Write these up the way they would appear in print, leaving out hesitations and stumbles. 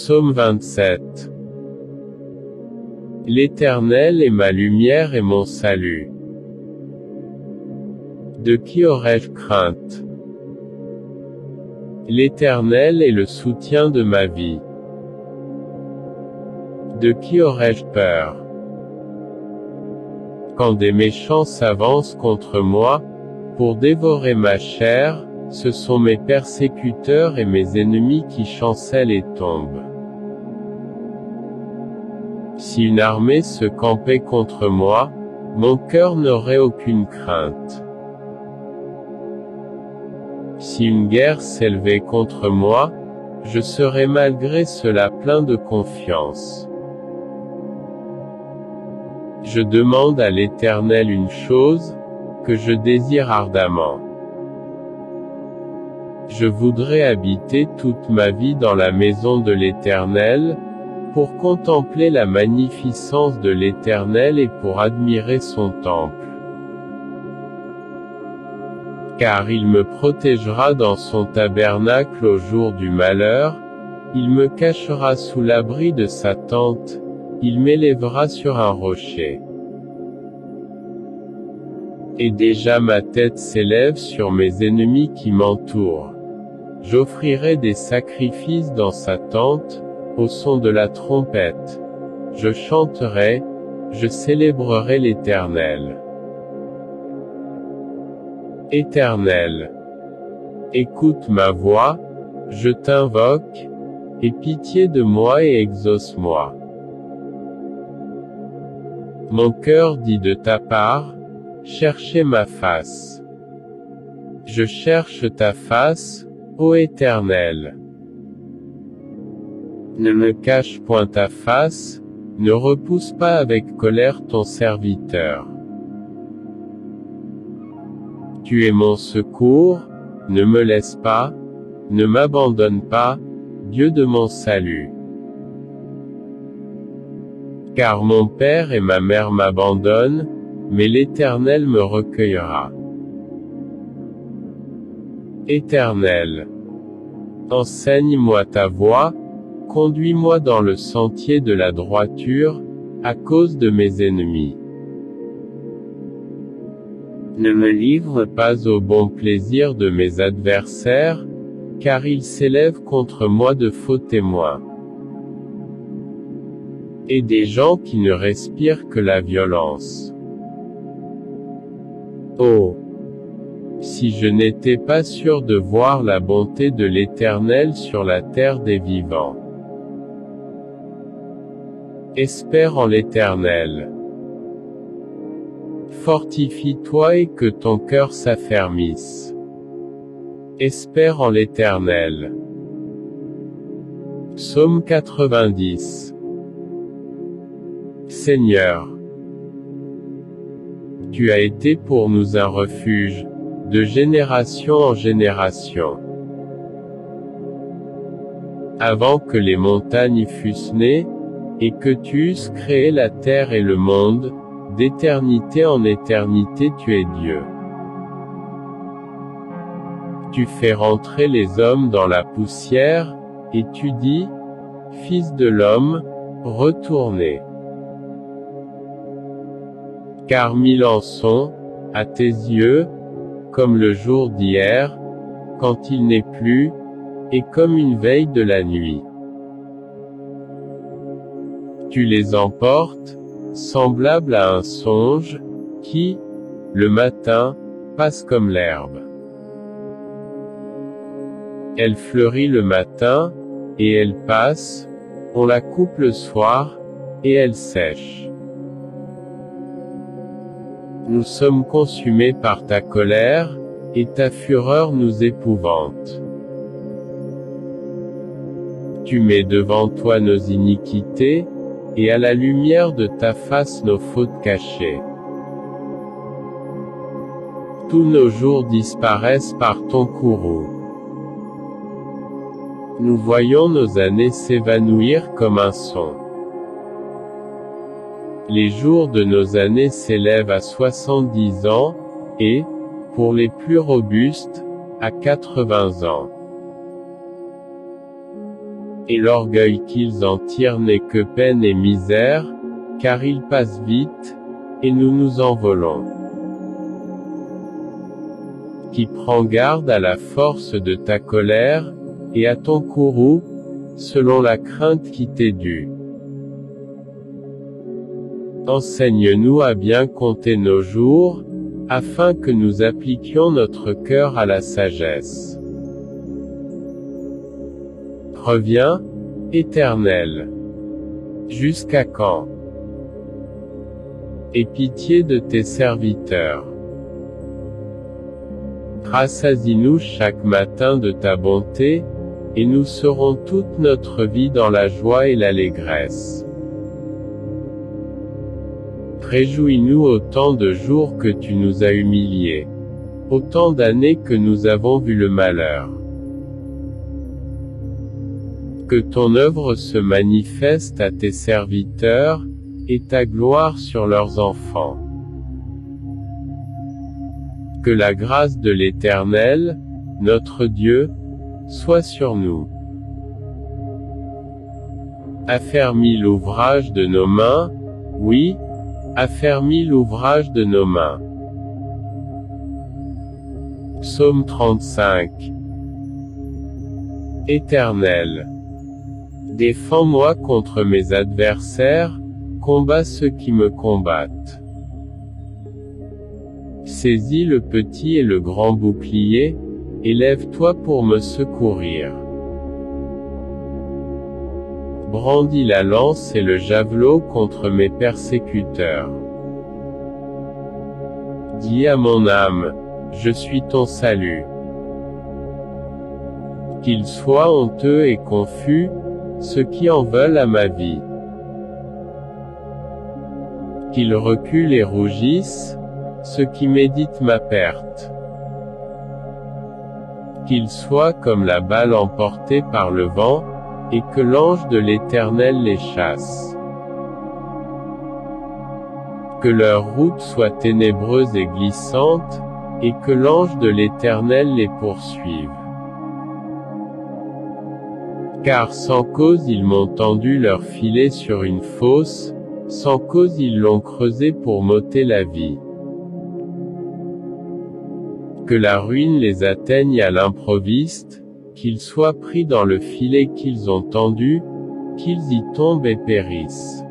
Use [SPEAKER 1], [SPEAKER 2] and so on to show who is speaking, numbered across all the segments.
[SPEAKER 1] Psaume 27. L'Éternel est ma lumière et mon salut. De qui aurais-je crainte? L'Éternel est le soutien de ma vie. De qui aurais-je peur? Quand des méchants s'avancent contre moi, pour dévorer ma chair, ce sont mes persécuteurs et mes ennemis qui chancellent et tombent. Si une armée se campait contre moi, mon cœur n'aurait aucune crainte. Si une guerre s'élevait contre moi, je serais malgré cela plein de confiance. Je demande à l'Éternel une chose, que je désire ardemment. Je voudrais habiter toute ma vie dans la maison de l'Éternel, pour contempler la magnificence de l'Éternel et pour admirer son temple. Car il me protégera dans son tabernacle au jour du malheur, il me cachera sous l'abri de sa tente, il m'élèvera sur un rocher. Et déjà ma tête s'élève sur mes ennemis qui m'entourent. J'offrirai des sacrifices dans sa tente, au son de la trompette. Je chanterai, je célébrerai l'Éternel. Éternel, écoute ma voix, je t'invoque, aie pitié de moi et exauce-moi. Mon cœur dit de ta part, cherchez ma face. Je cherche ta face, ô Éternel. Ne me cache point ta face, ne repousse pas avec colère ton serviteur. Tu es mon secours, ne me laisse pas, ne m'abandonne pas, Dieu de mon salut. Car mon père et ma mère m'abandonnent, mais l'Éternel me recueillera. Éternel, enseigne-moi ta voie, conduis-moi dans le sentier de la droiture, à cause de mes ennemis. Ne me livre pas au bon plaisir de mes adversaires, car ils s'élèvent contre moi de faux témoins. Et des gens qui ne respirent que la violence. Oh! Si je n'étais pas sûr de voir la bonté de l'Éternel sur la terre des vivants. Espère en l'Éternel. Fortifie-toi et que ton cœur s'affermisse. Espère en l'Éternel. Psaume 90. Seigneur, tu as été pour nous un refuge, de génération en génération. Avant que les montagnes fussent nées, et que tu eusses créé la terre et le monde, d'éternité en éternité tu es Dieu. Tu fais rentrer les hommes dans la poussière, et tu dis, Fils de l'homme, retournez. Car 1000 ans sont, à tes yeux, comme le jour d'hier, quand il n'est plus, et comme une veille de la nuit. Tu les emportes, semblables à un songe, qui, le matin, passe comme l'herbe. Elle fleurit le matin, et elle passe, on la coupe le soir, et elle sèche. Nous sommes consumés par ta colère, et ta fureur nous épouvante. Tu mets devant toi nos iniquités, et à la lumière de ta face nos fautes cachées. Tous nos jours disparaissent par ton courroux. Nous voyons nos années s'évanouir comme un son. Les jours de nos années s'élèvent à 70 ans, et, pour les plus robustes, à 80 ans. et l'orgueil qu'ils en tirent n'est que peine et misère, car ils passent vite, et nous nous envolons. Qui prend garde à la force de ta colère, et à ton courroux, selon la crainte qui t'est due. Enseigne-nous à bien compter nos jours, afin que nous appliquions notre cœur à la sagesse. Reviens, Éternel. Jusqu'à quand? Aie pitié de tes serviteurs. Rassasie-nous chaque matin de ta bonté, et nous serons toute notre vie dans la joie et l'allégresse. Réjouis-nous autant de jours que tu nous as humiliés, autant d'années que nous avons vu le malheur. Que ton œuvre se manifeste à tes serviteurs, et ta gloire sur leurs enfants. Que la grâce de l'Éternel, notre Dieu, soit sur nous. Affermis l'ouvrage de nos mains, oui, affermis l'ouvrage de nos mains. Psaume 35. Éternel, défends-moi contre mes adversaires, combats ceux qui me combattent. Saisis le petit et le grand bouclier, et lève-toi pour me secourir. Brandis la lance et le javelot contre mes persécuteurs. Dis à mon âme, je suis ton salut. Qu'ils soient honteux et confus, ceux qui en veulent à ma vie. Qu'ils reculent et rougissent, ceux qui méditent ma perte. Qu'ils soient comme la balle emportée par le vent, et que l'ange de l'Éternel les chasse. Que leur route soit ténébreuse et glissante, et que l'ange de l'Éternel les poursuive. Car sans cause ils m'ont tendu leur filet sur une fosse, sans cause ils l'ont creusé pour m'ôter la vie. Que la ruine les atteigne à l'improviste, qu'ils soient pris dans le filet qu'ils ont tendu, qu'ils y tombent et périssent.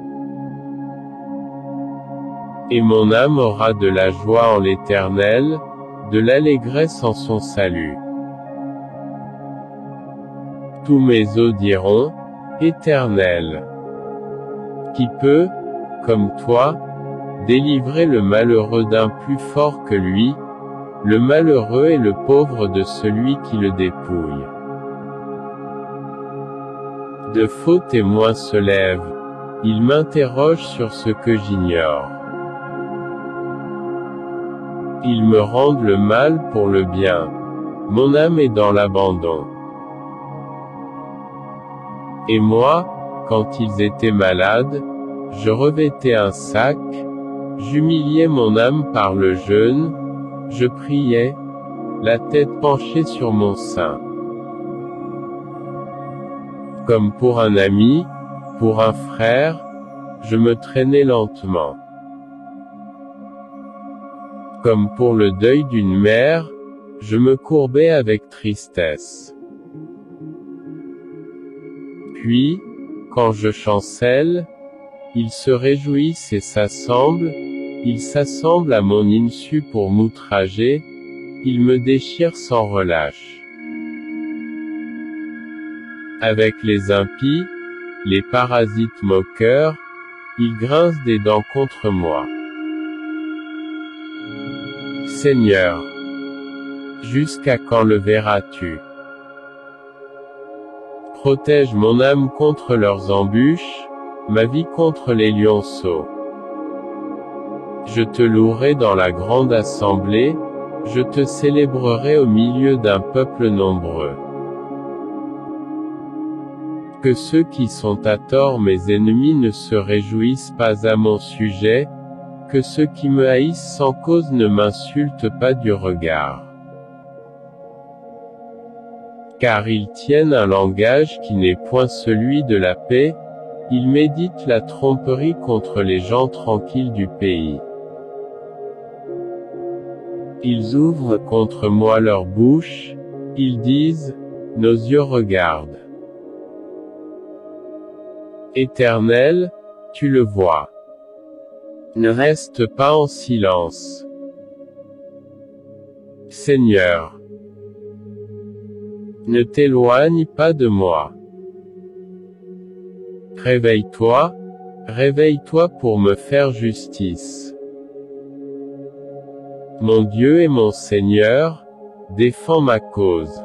[SPEAKER 1] Et mon âme aura de la joie en l'Éternel, de l'allégresse en son salut. Tous mes os diront, Éternel. Qui peut, comme toi, délivrer le malheureux d'un plus fort que lui, le malheureux et le pauvre de celui qui le dépouille. De faux témoins se lèvent, ils m'interrogent sur ce que j'ignore. Ils me rendent le mal pour le bien. Mon âme est dans l'abandon. Et moi, quand ils étaient malades, je revêtais un sac, j'humiliais mon âme par le jeûne, je priais, la tête penchée sur mon sein. Comme pour un ami, pour un frère, je me traînais lentement. Comme pour le deuil d'une mère, je me courbais avec tristesse. Puis, quand je chancelle, ils se réjouissent et s'assemblent, ils s'assemblent à mon insu pour m'outrager, ils me déchirent sans relâche. Avec les impies, les parasites moqueurs, ils grincent des dents contre moi. Seigneur, jusqu'à quand le verras-tu? Protège mon âme contre leurs embûches, ma vie contre les lionceaux. Je te louerai dans la grande assemblée, je te célébrerai au milieu d'un peuple nombreux. Que ceux qui sont à tort mes ennemis ne se réjouissent pas à mon sujet, que ceux qui me haïssent sans cause ne m'insultent pas du regard. Car ils tiennent un langage qui n'est point celui de la paix, ils méditent la tromperie contre les gens tranquilles du pays. Ils ouvrent contre moi leur bouche, ils disent, nos yeux regardent. Éternel, tu le vois. Ne reste pas en silence. Seigneur, ne t'éloigne pas de moi. Réveille-toi, réveille-toi pour me faire justice. Mon Dieu et mon Seigneur, défends ma cause.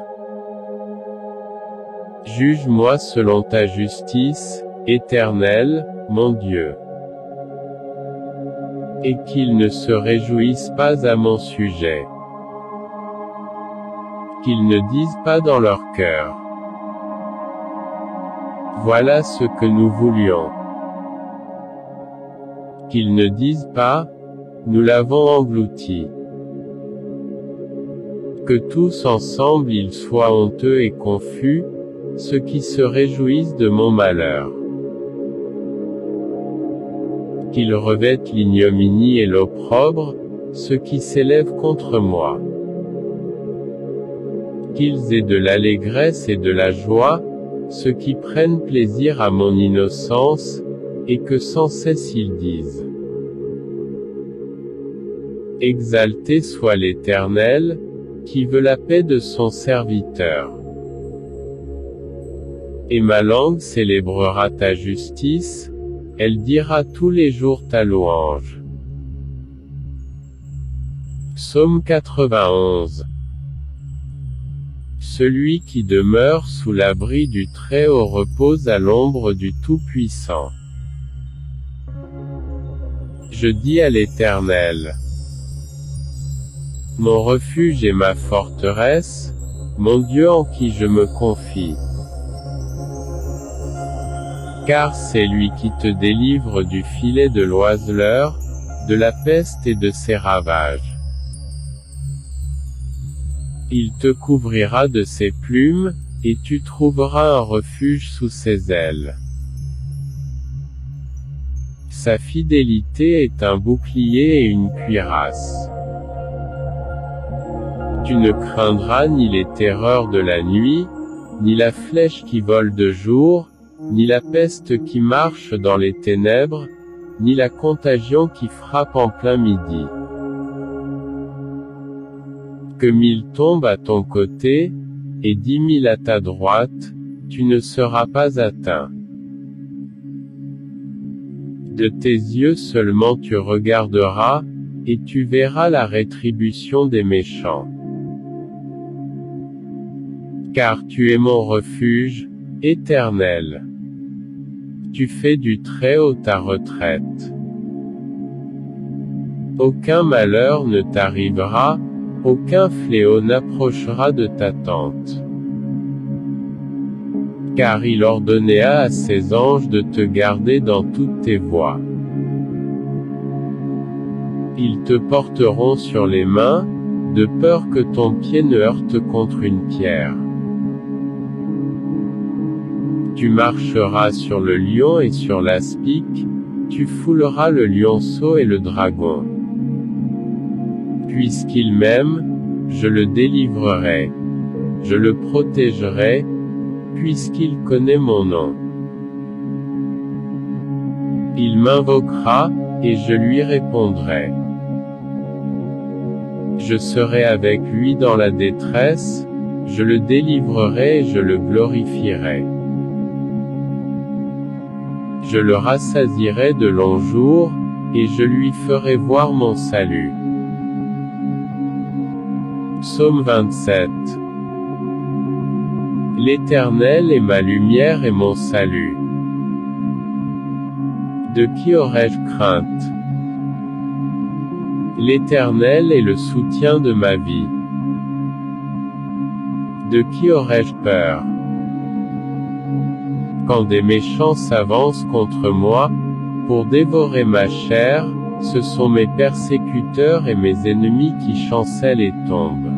[SPEAKER 1] Juge-moi selon ta justice, Éternel, mon Dieu. Et qu'ils ne se réjouissent pas à mon sujet. Qu'ils ne disent pas dans leur cœur. Voilà ce que nous voulions. Qu'ils ne disent pas, nous l'avons englouti. Que tous ensemble ils soient honteux et confus, ceux qui se réjouissent de mon malheur. Qu'ils revêtent l'ignominie et l'opprobre, ceux qui s'élèvent contre moi. Qu'ils aient de l'allégresse et de la joie, ceux qui prennent plaisir à mon innocence, et que sans cesse ils disent. Exalté soit l'Éternel, qui veut la paix de son serviteur. Et ma langue célébrera ta justice, elle dira tous les jours ta louange. Psaume 91. Celui qui demeure sous l'abri du Très-Haut repose à l'ombre du Tout-Puissant. Je dis à l'Éternel, mon refuge et ma forteresse, mon Dieu en qui je me confie. Car c'est lui qui te délivre du filet de l'oiseleur, de la peste et de ses ravages. Il te couvrira de ses plumes, et tu trouveras un refuge sous ses ailes. Sa fidélité est un bouclier et une cuirasse. Tu ne craindras ni les terreurs de la nuit, ni la flèche qui vole de jour, ni la peste qui marche dans les ténèbres, ni la contagion qui frappe en plein midi. Que 1000 tombent à ton côté, et 10 000 à ta droite, tu ne seras pas atteint. De tes yeux seulement tu regarderas, et tu verras la rétribution des méchants. Car tu es mon refuge, Éternel. Tu fais du Très-Haut ta retraite. Aucun malheur ne t'arrivera, aucun fléau n'approchera de ta tente. Car il ordonna à ses anges de te garder dans toutes tes voies. Ils te porteront sur les mains, de peur que ton pied ne heurte contre une pierre. Tu marcheras sur le lion et sur l'aspic, tu fouleras le lionceau et le dragon. Puisqu'il m'aime, je le délivrerai. Je le protégerai, puisqu'il connaît mon nom. Il m'invoquera, et je lui répondrai. Je serai avec lui dans la détresse, je le délivrerai et je le glorifierai. Je le rassasierai de longs jours, et je lui ferai voir mon salut. Psaume 27. L'Éternel est ma lumière et mon salut. De qui aurais-je crainte? L'Éternel est le soutien de ma vie. De qui aurais-je peur? Quand des méchants s'avancent contre moi, pour dévorer ma chair, ce sont mes persécuteurs et mes ennemis qui chancellent et tombent.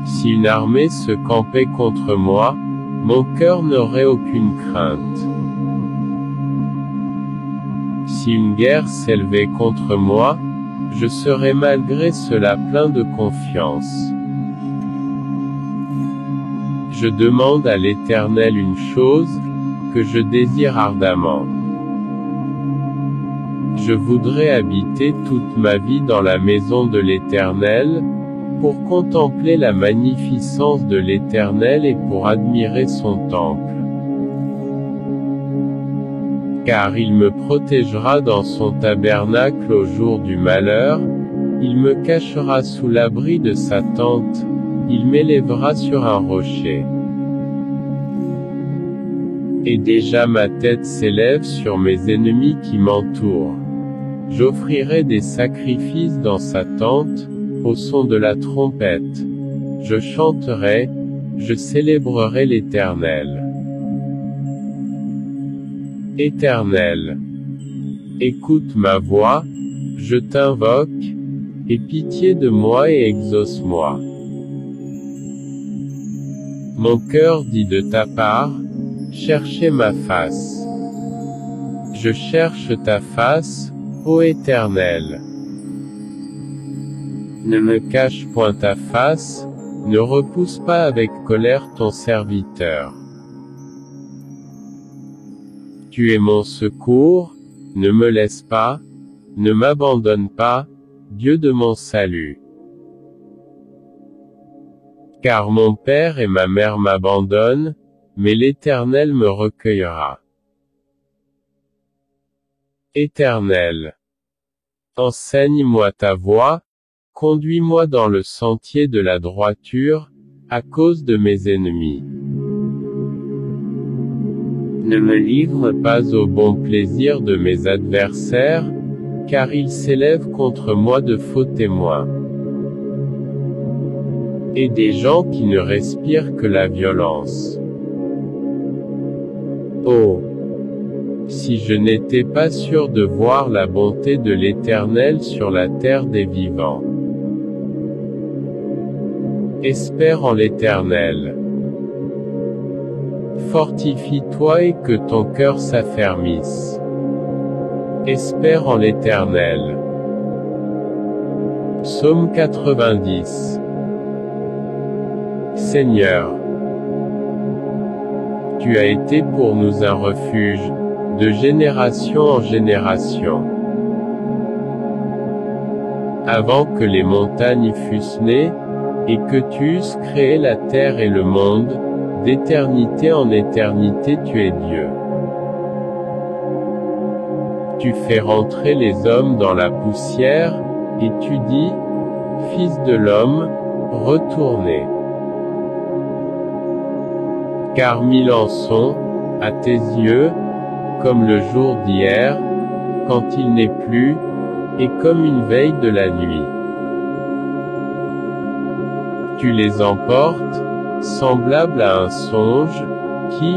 [SPEAKER 1] Si une armée se campait contre moi, mon cœur n'aurait aucune crainte. Si une guerre s'élevait contre moi, je serais malgré cela plein de confiance. Je demande à l'Éternel une chose, que je désire ardemment. Je voudrais habiter toute ma vie dans la maison de l'Éternel, pour contempler la magnificence de l'Éternel et pour admirer son temple. Car il me protégera dans son tabernacle au jour du malheur, il me cachera sous l'abri de sa tente, il m'élèvera sur un rocher. Et déjà ma tête s'élève sur mes ennemis qui m'entourent. J'offrirai des sacrifices dans sa tente, au son de la trompette. Je chanterai, je célébrerai l'Éternel. Éternel, écoute ma voix, je t'invoque, aie pitié de moi et exauce-moi. Mon cœur dit de ta part, cherchez ma face. Je cherche ta face, ô Éternel. Ne me cache point ta face, ne repousse pas avec colère ton serviteur. Tu es mon secours, ne me laisse pas, ne m'abandonne pas, Dieu de mon salut. Car mon père et ma mère m'abandonnent, mais l'Éternel me recueillera. Éternel, enseigne-moi ta voie, conduis-moi dans le sentier de la droiture, à cause de mes ennemis. Ne me livre pas au bon plaisir de mes adversaires, car ils s'élèvent contre moi de faux témoins. Et des gens qui ne respirent que la violence. Oh! Si je n'étais pas sûr de voir la bonté de l'Éternel sur la terre des vivants. Espère en l'Éternel. Fortifie-toi et que ton cœur s'affermisse. Espère en l'Éternel. Psaume 90. Seigneur, tu as été pour nous un refuge, de génération en génération. Avant que les montagnes fussent nées, et que tu eusses créé la terre et le monde, d'éternité en éternité tu es Dieu. Tu fais rentrer les hommes dans la poussière, et tu dis, Fils de l'homme, retournez. Car 1000 ans sont, à tes yeux, comme le jour d'hier, quand il n'est plus, et comme une veille de la nuit. Tu les emportes, semblables à un songe, qui,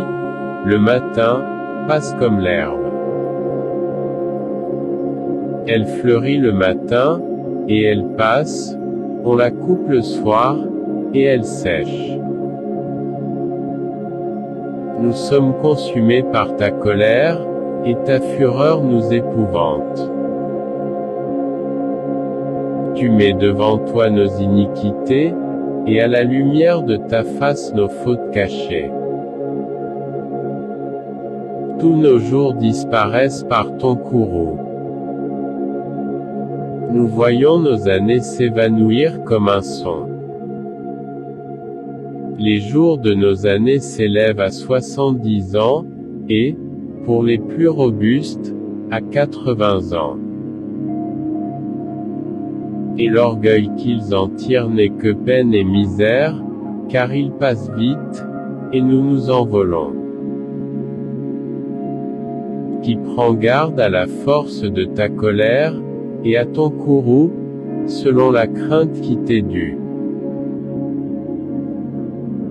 [SPEAKER 1] le matin, passe comme l'herbe. Elle fleurit le matin, et elle passe, on la coupe le soir, et elle sèche. Nous sommes consumés par ta colère, et ta fureur nous épouvante. Tu mets devant toi nos iniquités, et à la lumière de ta face nos fautes cachées. Tous nos jours disparaissent par ton courroux. Nous voyons nos années s'évanouir comme un son. Les jours de nos années s'élèvent à 70 ans, et, pour les plus robustes, à 80 ans. Et l'orgueil qu'ils en tirent n'est que peine et misère, car il passe vite, et nous nous envolons. Qui prend garde à la force de ta colère, et à ton courroux, selon la crainte qui t'est due.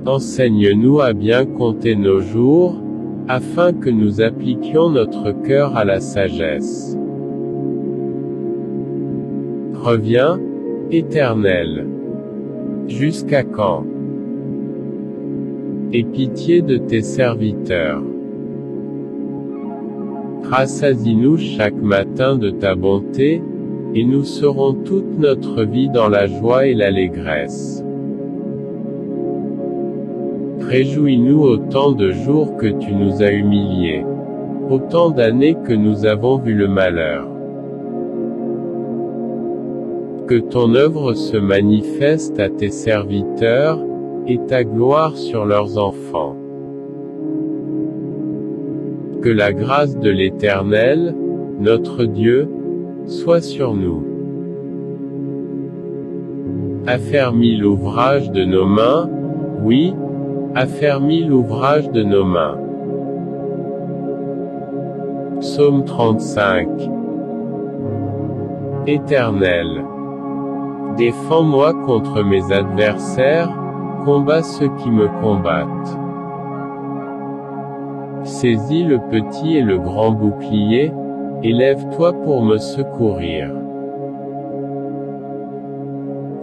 [SPEAKER 1] Enseigne-nous à bien compter nos jours, afin que nous appliquions notre cœur à la sagesse. Reviens, Éternel. Jusqu'à quand? Aie pitié de tes serviteurs. Rassasie-nous chaque matin de ta bonté, et nous serons toute notre vie dans la joie et l'allégresse. Réjouis-nous autant de jours que tu nous as humiliés, autant d'années que nous avons vu le malheur. Que ton œuvre se manifeste à tes serviteurs, et ta gloire sur leurs enfants. Que la grâce de l'Éternel, notre Dieu, soit sur nous. Affermis l'ouvrage de nos mains, oui, affermis l'ouvrage de nos mains. Psaume 35. Éternel, défends-moi contre mes adversaires, combats ceux qui me combattent. Saisis le petit et le grand bouclier, et lève-toi pour me secourir.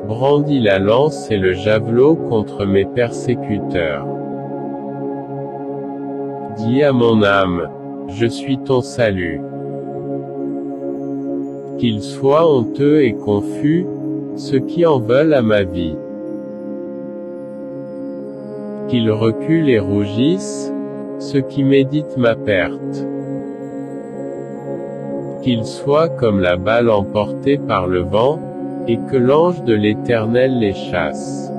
[SPEAKER 1] Brandis la lance et le javelot contre mes persécuteurs. Dis à mon âme, je suis ton salut. Qu'ils soient honteux et confus, ceux qui en veulent à ma vie. Qu'ils reculent et rougissent, ceux qui méditent ma perte. Qu'ils soient comme la balle emportée par le vent, et que l'ange de l'Éternel les chasse.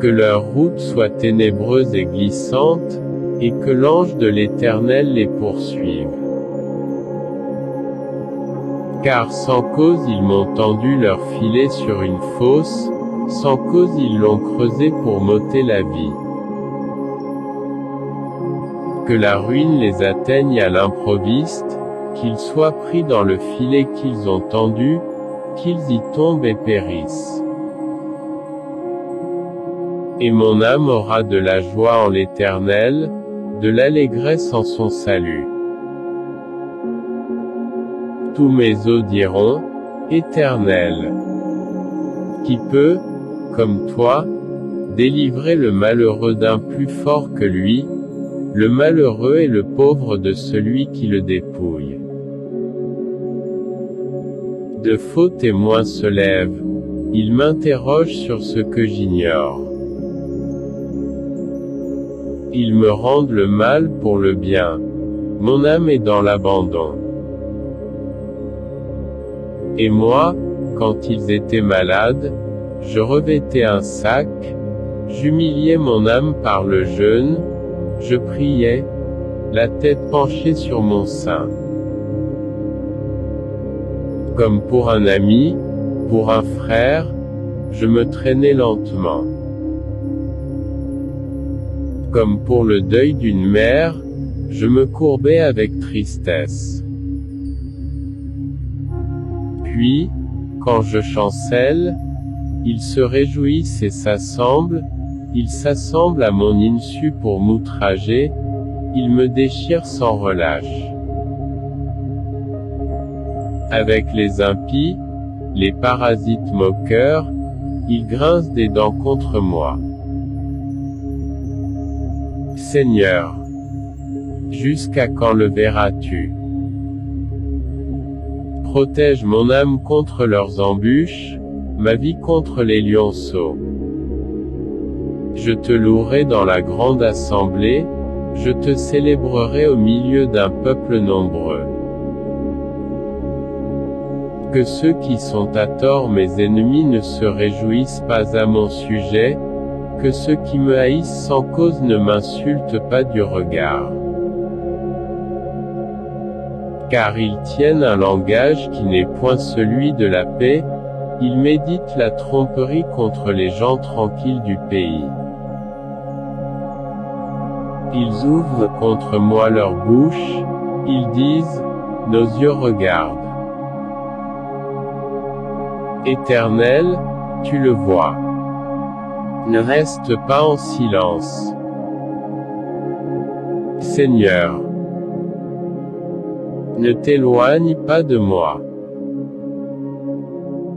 [SPEAKER 1] Que leur route soit ténébreuse et glissante, et que l'ange de l'Éternel les poursuive. Car sans cause ils m'ont tendu leur filet sur une fosse, sans cause ils l'ont creusé pour m'ôter la vie. Que la ruine les atteigne à l'improviste, qu'ils soient pris dans le filet qu'ils ont tendu, qu'ils y tombent et périssent. Et mon âme aura de la joie en l'Éternel, de l'allégresse en son salut. Tous mes os diront, Éternel, qui peut, comme toi, délivrer le malheureux d'un plus fort que lui, le malheureux et le pauvre de celui qui le dépouille. De faux témoins se lèvent, ils m'interrogent sur ce que j'ignore. Ils me rendent le mal pour le bien, mon âme est dans l'abandon. Et moi, quand ils étaient malades, je revêtais un sac, j'humiliais mon âme par le jeûne, je priais, la tête penchée sur mon sein. Comme pour un ami, pour un frère, je me traînais lentement. Comme pour le deuil d'une mère, je me courbais avec tristesse. Puis, quand je chancelle, ils se réjouissent et s'assemblent, ils s'assemblent à mon insu pour m'outrager, ils me déchirent sans relâche. Avec les impies, les parasites moqueurs, ils grincent des dents contre moi. Seigneur, jusqu'à quand le verras-tu? Protège mon âme contre leurs embûches, ma vie contre les lionceaux. Je te louerai dans la grande assemblée, je te célébrerai au milieu d'un peuple nombreux. Que ceux qui sont à tort mes ennemis ne se réjouissent pas à mon sujet, que ceux qui me haïssent sans cause ne m'insultent pas du regard. Car ils tiennent un langage qui n'est point celui de la paix, ils méditent la tromperie contre les gens tranquilles du pays. Ils ouvrent contre moi leur bouche, ils disent, nos yeux regardent. Éternel, tu le vois. Ne reste pas en silence. Seigneur, ne t'éloigne pas de moi.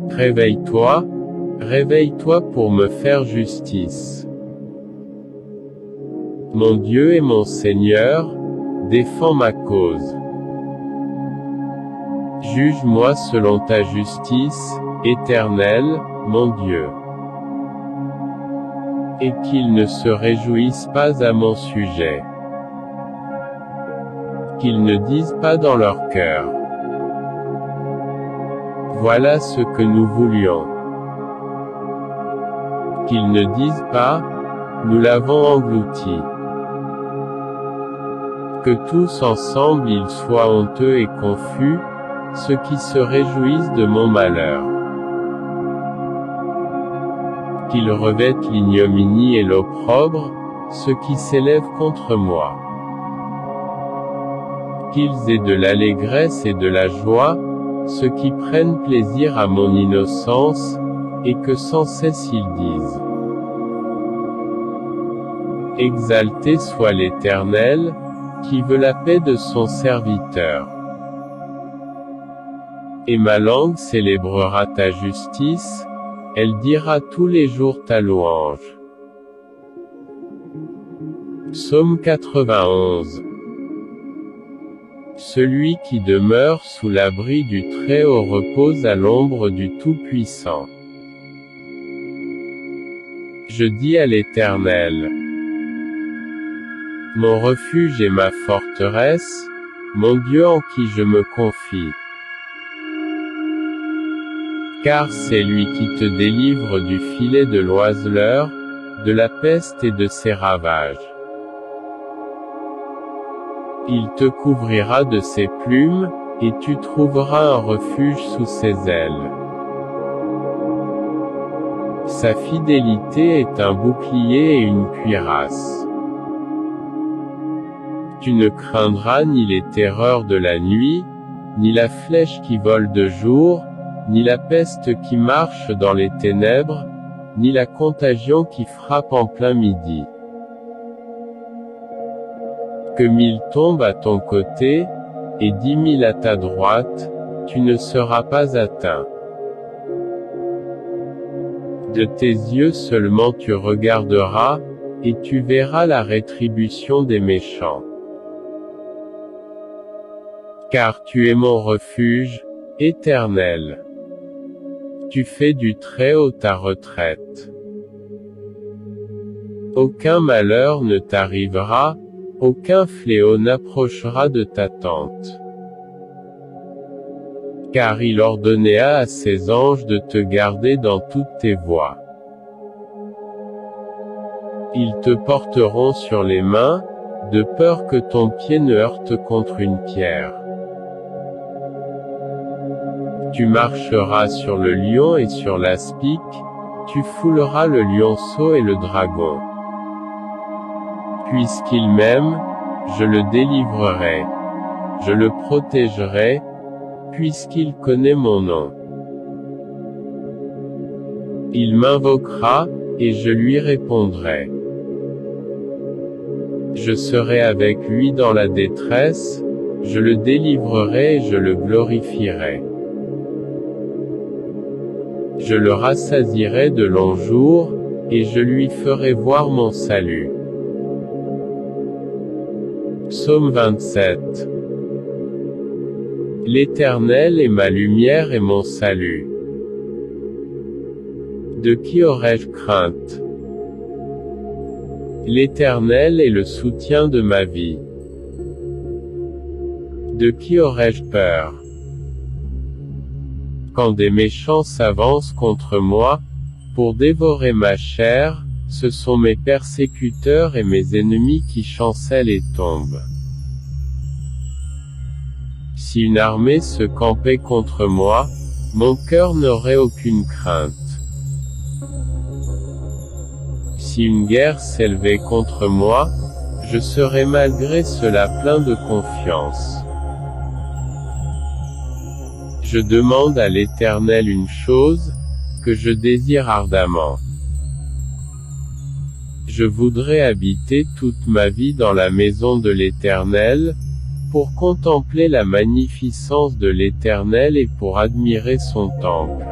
[SPEAKER 1] Réveille-toi, Réveille-toi pour me faire justice. Mon Dieu et mon Seigneur, défends ma cause. Juge-moi selon ta justice, Éternel, mon Dieu. Et qu'ils ne se réjouissent pas à mon sujet. Qu'ils ne disent pas dans leur cœur: voilà ce que nous voulions. Qu'ils ne disent pas: nous l'avons englouti. Que tous ensemble ils soient honteux et confus, ceux qui se réjouissent de mon malheur. Qu'ils revêtent l'ignominie et l'opprobre, ceux qui s'élèvent contre moi. Qu'ils aient de l'allégresse et de la joie, ceux qui prennent plaisir à mon innocence, et que sans cesse ils disent: exalté soit l'Éternel, qui veut la paix de son serviteur. Et ma langue célébrera ta justice, elle dira tous les jours ta louange. Psaume 91. Celui qui demeure sous l'abri du Très-Haut repose à l'ombre du Tout-Puissant. Je dis à l'Éternel: mon refuge et ma forteresse, mon Dieu en qui je me confie. Car c'est lui qui te délivre du filet de l'oiseleur, de la peste et de ses ravages. Il te couvrira de ses plumes, et tu trouveras un refuge sous ses ailes. Sa fidélité est un bouclier et une cuirasse. Tu ne craindras ni les terreurs de la nuit, ni la flèche qui vole de jour, ni la peste qui marche dans les ténèbres, ni la contagion qui frappe en plein midi. Que 1000 tombent à ton côté, et 10 000 à ta droite, tu ne seras pas atteint. De tes yeux seulement tu regarderas, et tu verras la rétribution des méchants. Car tu es mon refuge, Éternel. Tu fais du Très-Haut ta retraite. Aucun malheur ne t'arrivera, aucun fléau n'approchera de ta tente. Car il ordonna à ses anges de te garder dans toutes tes voies. Ils te porteront sur les mains, de peur que ton pied ne heurte contre une pierre. Tu marcheras sur le lion et sur l'aspic, tu fouleras le lionceau et le dragon. Puisqu'il m'aime, je le délivrerai. Je le protégerai, puisqu'il connaît mon nom. Il m'invoquera, et je lui répondrai. Je serai avec lui dans la détresse, je le délivrerai et je le glorifierai. Je le rassasierai de longs jours, et je lui ferai voir mon salut. Psaume 27. L'Éternel est ma lumière et mon salut. De qui aurais-je crainte? L'Éternel est le soutien de ma vie. De qui aurais-je peur? Quand des méchants s'avancent contre moi, pour dévorer ma chair, ce sont mes persécuteurs et mes ennemis qui chancellent et tombent. Si une armée se campait contre moi, mon cœur n'aurait aucune crainte. Si une guerre s'élevait contre moi, je serais malgré cela plein de confiance. Je demande à l'Éternel une chose, que je désire ardemment. Je voudrais habiter toute ma vie dans la maison de l'Éternel, pour contempler la magnificence de l'Éternel et pour admirer son temple.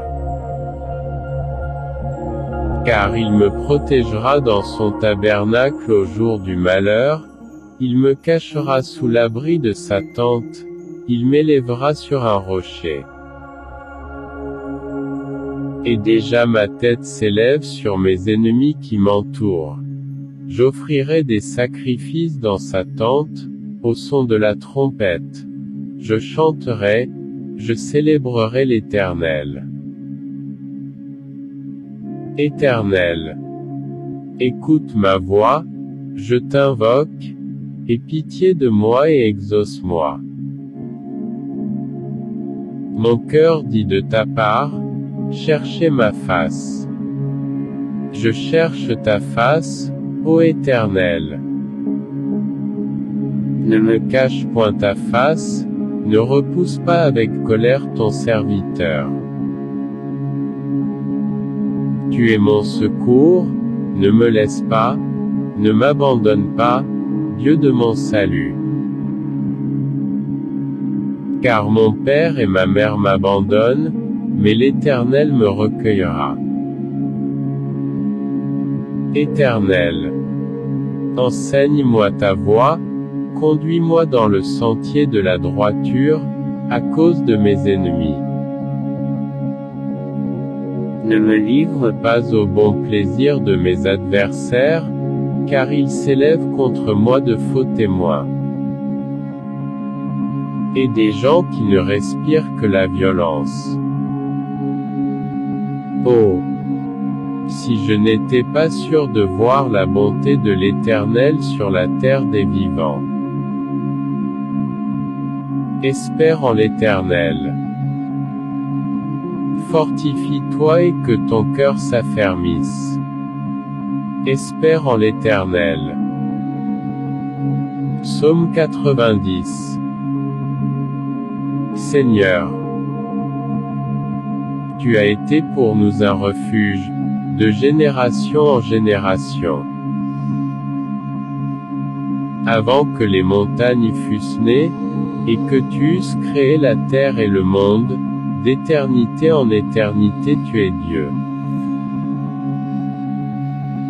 [SPEAKER 1] Car il me protégera dans son tabernacle au jour du malheur, il me cachera sous l'abri de sa tente, il m'élèvera sur un rocher. Et déjà ma tête s'élève sur mes ennemis qui m'entourent. J'offrirai des sacrifices dans sa tente, au son de la trompette. Je chanterai, je célébrerai l'Éternel. Éternel, écoute ma voix, je t'invoque, aie pitié de moi et exauce-moi. Mon cœur dit de ta part, cherchez ma face. Je cherche ta face, ô Éternel. Ne me cache point ta face, ne repousse pas avec colère ton serviteur. Tu es mon secours, ne me laisse pas, ne m'abandonne pas, Dieu de mon salut. Car mon père et ma mère m'abandonnent, mais l'Éternel me recueillera. Éternel, enseigne-moi ta voie, conduis-moi dans le sentier de la droiture, à cause de mes ennemis. Ne me livre pas au bon plaisir de mes adversaires, car ils s'élèvent contre moi de faux témoins. Et des gens qui ne respirent que la violence. Oh! Si je n'étais pas sûr de voir la bonté de l'Éternel sur la terre des vivants. Espère en l'Éternel. Fortifie-toi et que ton cœur s'affermisse. Espère en l'Éternel. Psaume 90. Seigneur, tu as été pour nous un refuge, de génération en génération. Avant que les montagnes fussent nées, et que tu eusses créé la terre et le monde, d'éternité en éternité tu es Dieu.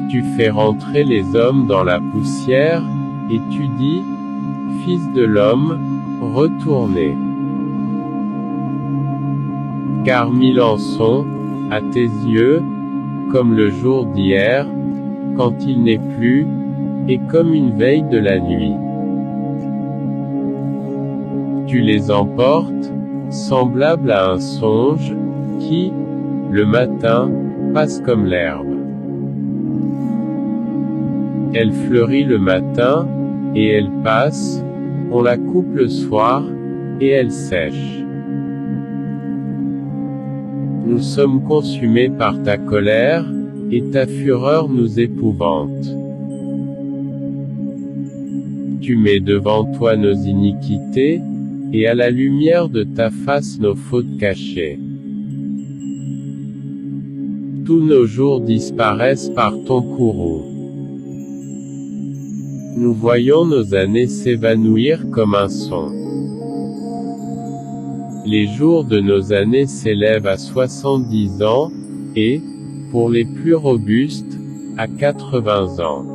[SPEAKER 1] Tu fais rentrer les hommes dans la poussière, et tu dis, Fils de l'homme, retournez. Car 1000 ans sont, à tes yeux, comme le jour d'hier, quand il n'est plus, et comme une veille de la nuit. Tu les emportes, semblables à un songe, qui, le matin, passe comme l'herbe. Elle fleurit le matin, et elle passe, on la coupe le soir, et elle sèche. Nous sommes consumés par ta colère, et ta fureur nous épouvante. Tu mets devant toi nos iniquités, et à la lumière de ta face nos fautes cachées. Tous nos jours disparaissent par ton courroux. Nous voyons nos années s'évanouir comme un son. Les jours de nos années s'élèvent à 70 ans, et, pour les plus robustes, à 80 ans.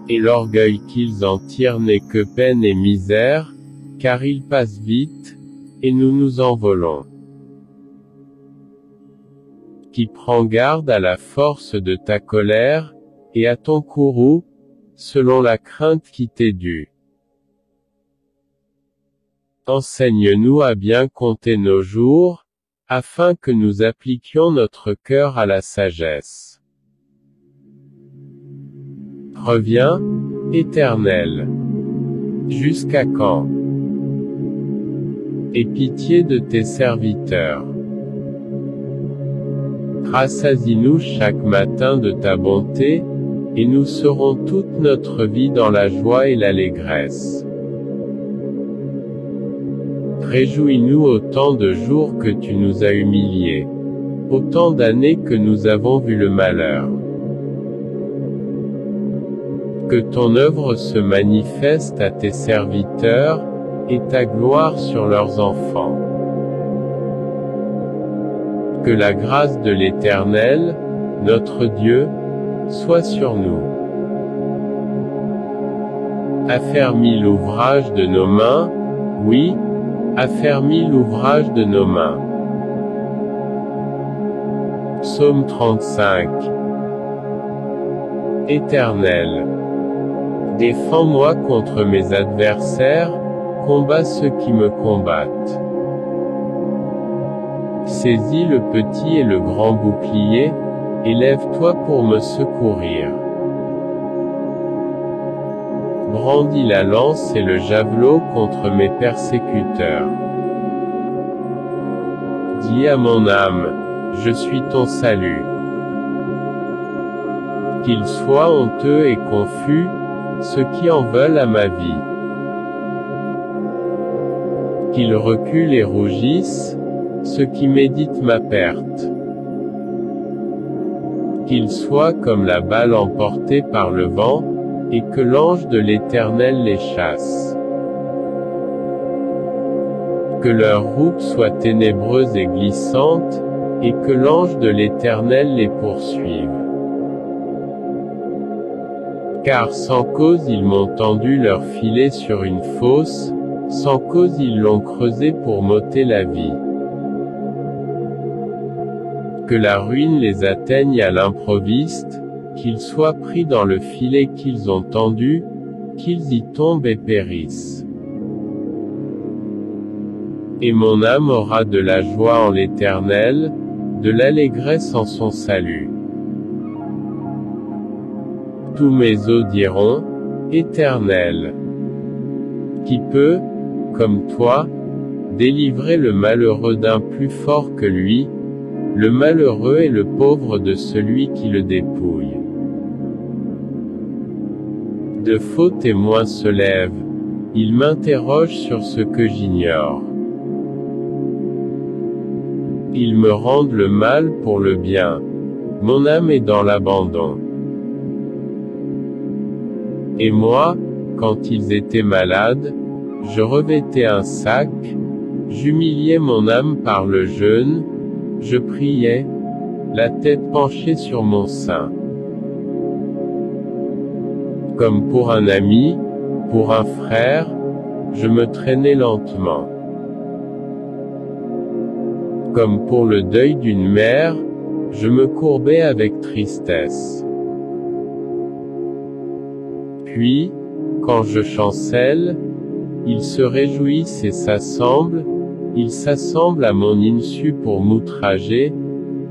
[SPEAKER 1] Et l'orgueil qu'ils en tirent n'est que peine et misère, car ils passent vite, et nous nous envolons. Qui prend garde à la force de ta colère, et à ton courroux, selon la crainte qui t'est due. Enseigne-nous à bien compter nos jours, afin que nous appliquions notre cœur à la sagesse. Reviens, Éternel. Jusqu'à quand? Aie pitié de tes serviteurs. Rassasie-nous chaque matin de ta bonté, et nous serons toute notre vie dans la joie et l'allégresse. Réjouis-nous autant de jours que tu nous as humiliés, autant d'années que nous avons vu le malheur. Que ton œuvre se manifeste à tes serviteurs, et ta gloire sur leurs enfants. Que la grâce de l'Éternel, notre Dieu, soit sur nous. Affermis l'ouvrage de nos mains, oui, affermis l'ouvrage de nos mains. Psaume 35. Éternel, défends-moi contre mes adversaires, combat ceux qui me combattent. Saisis le petit et le grand bouclier, élève-toi pour me secourir. Brandis la lance et le javelot contre mes persécuteurs. Dis à mon âme, je suis ton salut. Qu'ils soient honteux et confus, ceux qui en veulent à ma vie. Qu'ils reculent et rougissent, ceux qui méditent ma perte. Qu'ils soient comme la balle emportée par le vent, et que l'ange de l'Éternel les chasse. Que leur route soit ténébreuse et glissante, et que l'ange de l'Éternel les poursuive. Car sans cause ils m'ont tendu leur filet sur une fosse, sans cause ils l'ont creusé pour m'ôter la vie. Que la ruine les atteigne à l'improviste, qu'ils soient pris dans le filet qu'ils ont tendu, qu'ils y tombent et périssent. Et mon âme aura de la joie en l'Éternel, de l'allégresse en son salut. Tous mes os diront, Éternel. Qui peut, comme toi, délivrer le malheureux d'un plus fort que lui, le malheureux et le pauvre de celui qui le dépouille. De faux témoins se lèvent, ils m'interrogent sur ce que j'ignore. Ils me rendent le mal pour le bien, mon âme est dans l'abandon. Et moi, quand ils étaient malades, je revêtais un sac, j'humiliais mon âme par le jeûne, je priais, la tête penchée sur mon sein. Comme pour un ami, pour un frère, je me traînais lentement. Comme pour le deuil d'une mère, je me courbais avec tristesse. Puis, quand je chancelle, ils se réjouissent et s'assemblent, ils s'assemblent à mon insu pour m'outrager,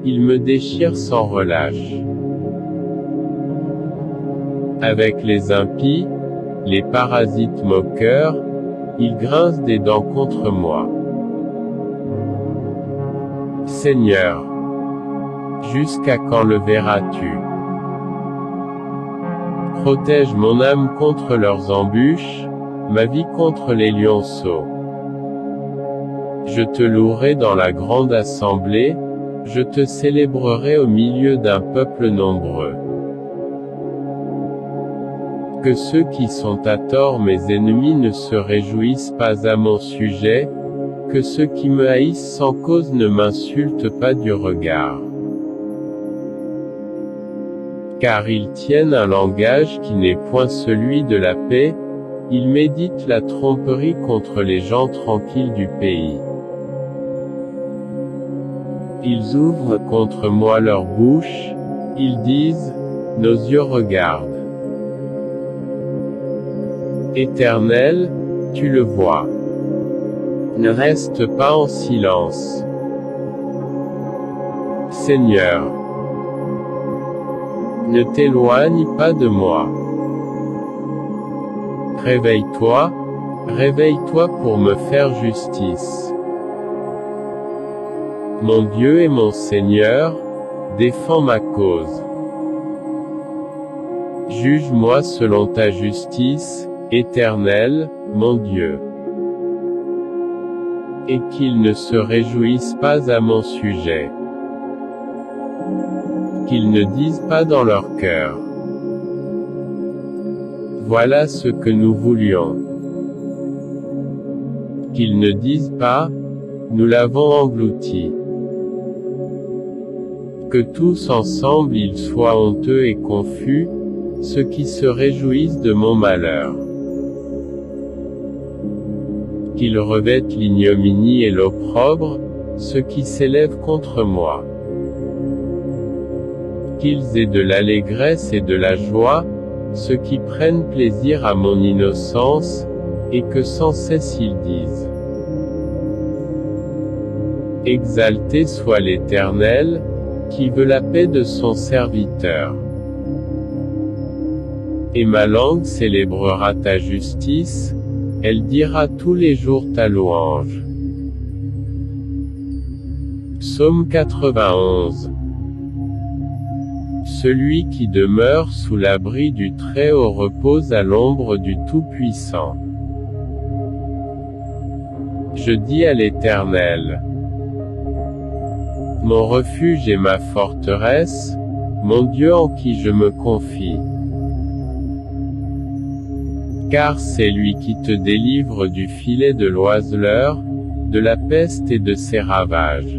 [SPEAKER 1] ils me déchirent sans relâche. Avec les impies, les parasites moqueurs, ils grincent des dents contre moi. Seigneur, jusqu'à quand le verras-tu? Protège mon âme contre leurs embûches, ma vie contre les lionceaux. Je te louerai dans la grande assemblée, je te célébrerai au milieu d'un peuple nombreux. Que ceux qui sont à tort mes ennemis ne se réjouissent pas à mon sujet, que ceux qui me haïssent sans cause ne m'insultent pas du regard. Car ils tiennent un langage qui n'est point celui de la paix, ils méditent la tromperie contre les gens tranquilles du pays. Ils ouvrent contre moi leur bouche, ils disent, nos yeux regardent. Éternel, tu le vois. Ne reste pas en silence. Seigneur, ne t'éloigne pas de moi. Réveille-toi, réveille-toi pour me faire justice. Mon Dieu et mon Seigneur, défends ma cause. Juge-moi selon ta justice, Éternel, mon Dieu. Et qu'ils ne se réjouissent pas à mon sujet. Qu'ils ne disent pas dans leur cœur. Voilà ce que nous voulions. Qu'ils ne disent pas, nous l'avons englouti. Que tous ensemble ils soient honteux et confus, ceux qui se réjouissent de mon malheur. Qu'ils revêtent l'ignominie et l'opprobre, ceux qui s'élèvent contre moi. Qu'ils aient de l'allégresse et de la joie, ceux qui prennent plaisir à mon innocence, et que sans cesse ils disent: Exalté soit l'Éternel, qui veut la paix de son serviteur. Et ma langue célébrera ta justice, elle dira tous les jours ta louange. Psaume 91. Celui qui demeure sous l'abri du Très-Haut repose à l'ombre du Tout-Puissant. Je dis à l'Éternel: mon refuge et ma forteresse, mon Dieu en qui je me confie. Car c'est lui qui te délivre du filet de l'oiseleur, de la peste et de ses ravages.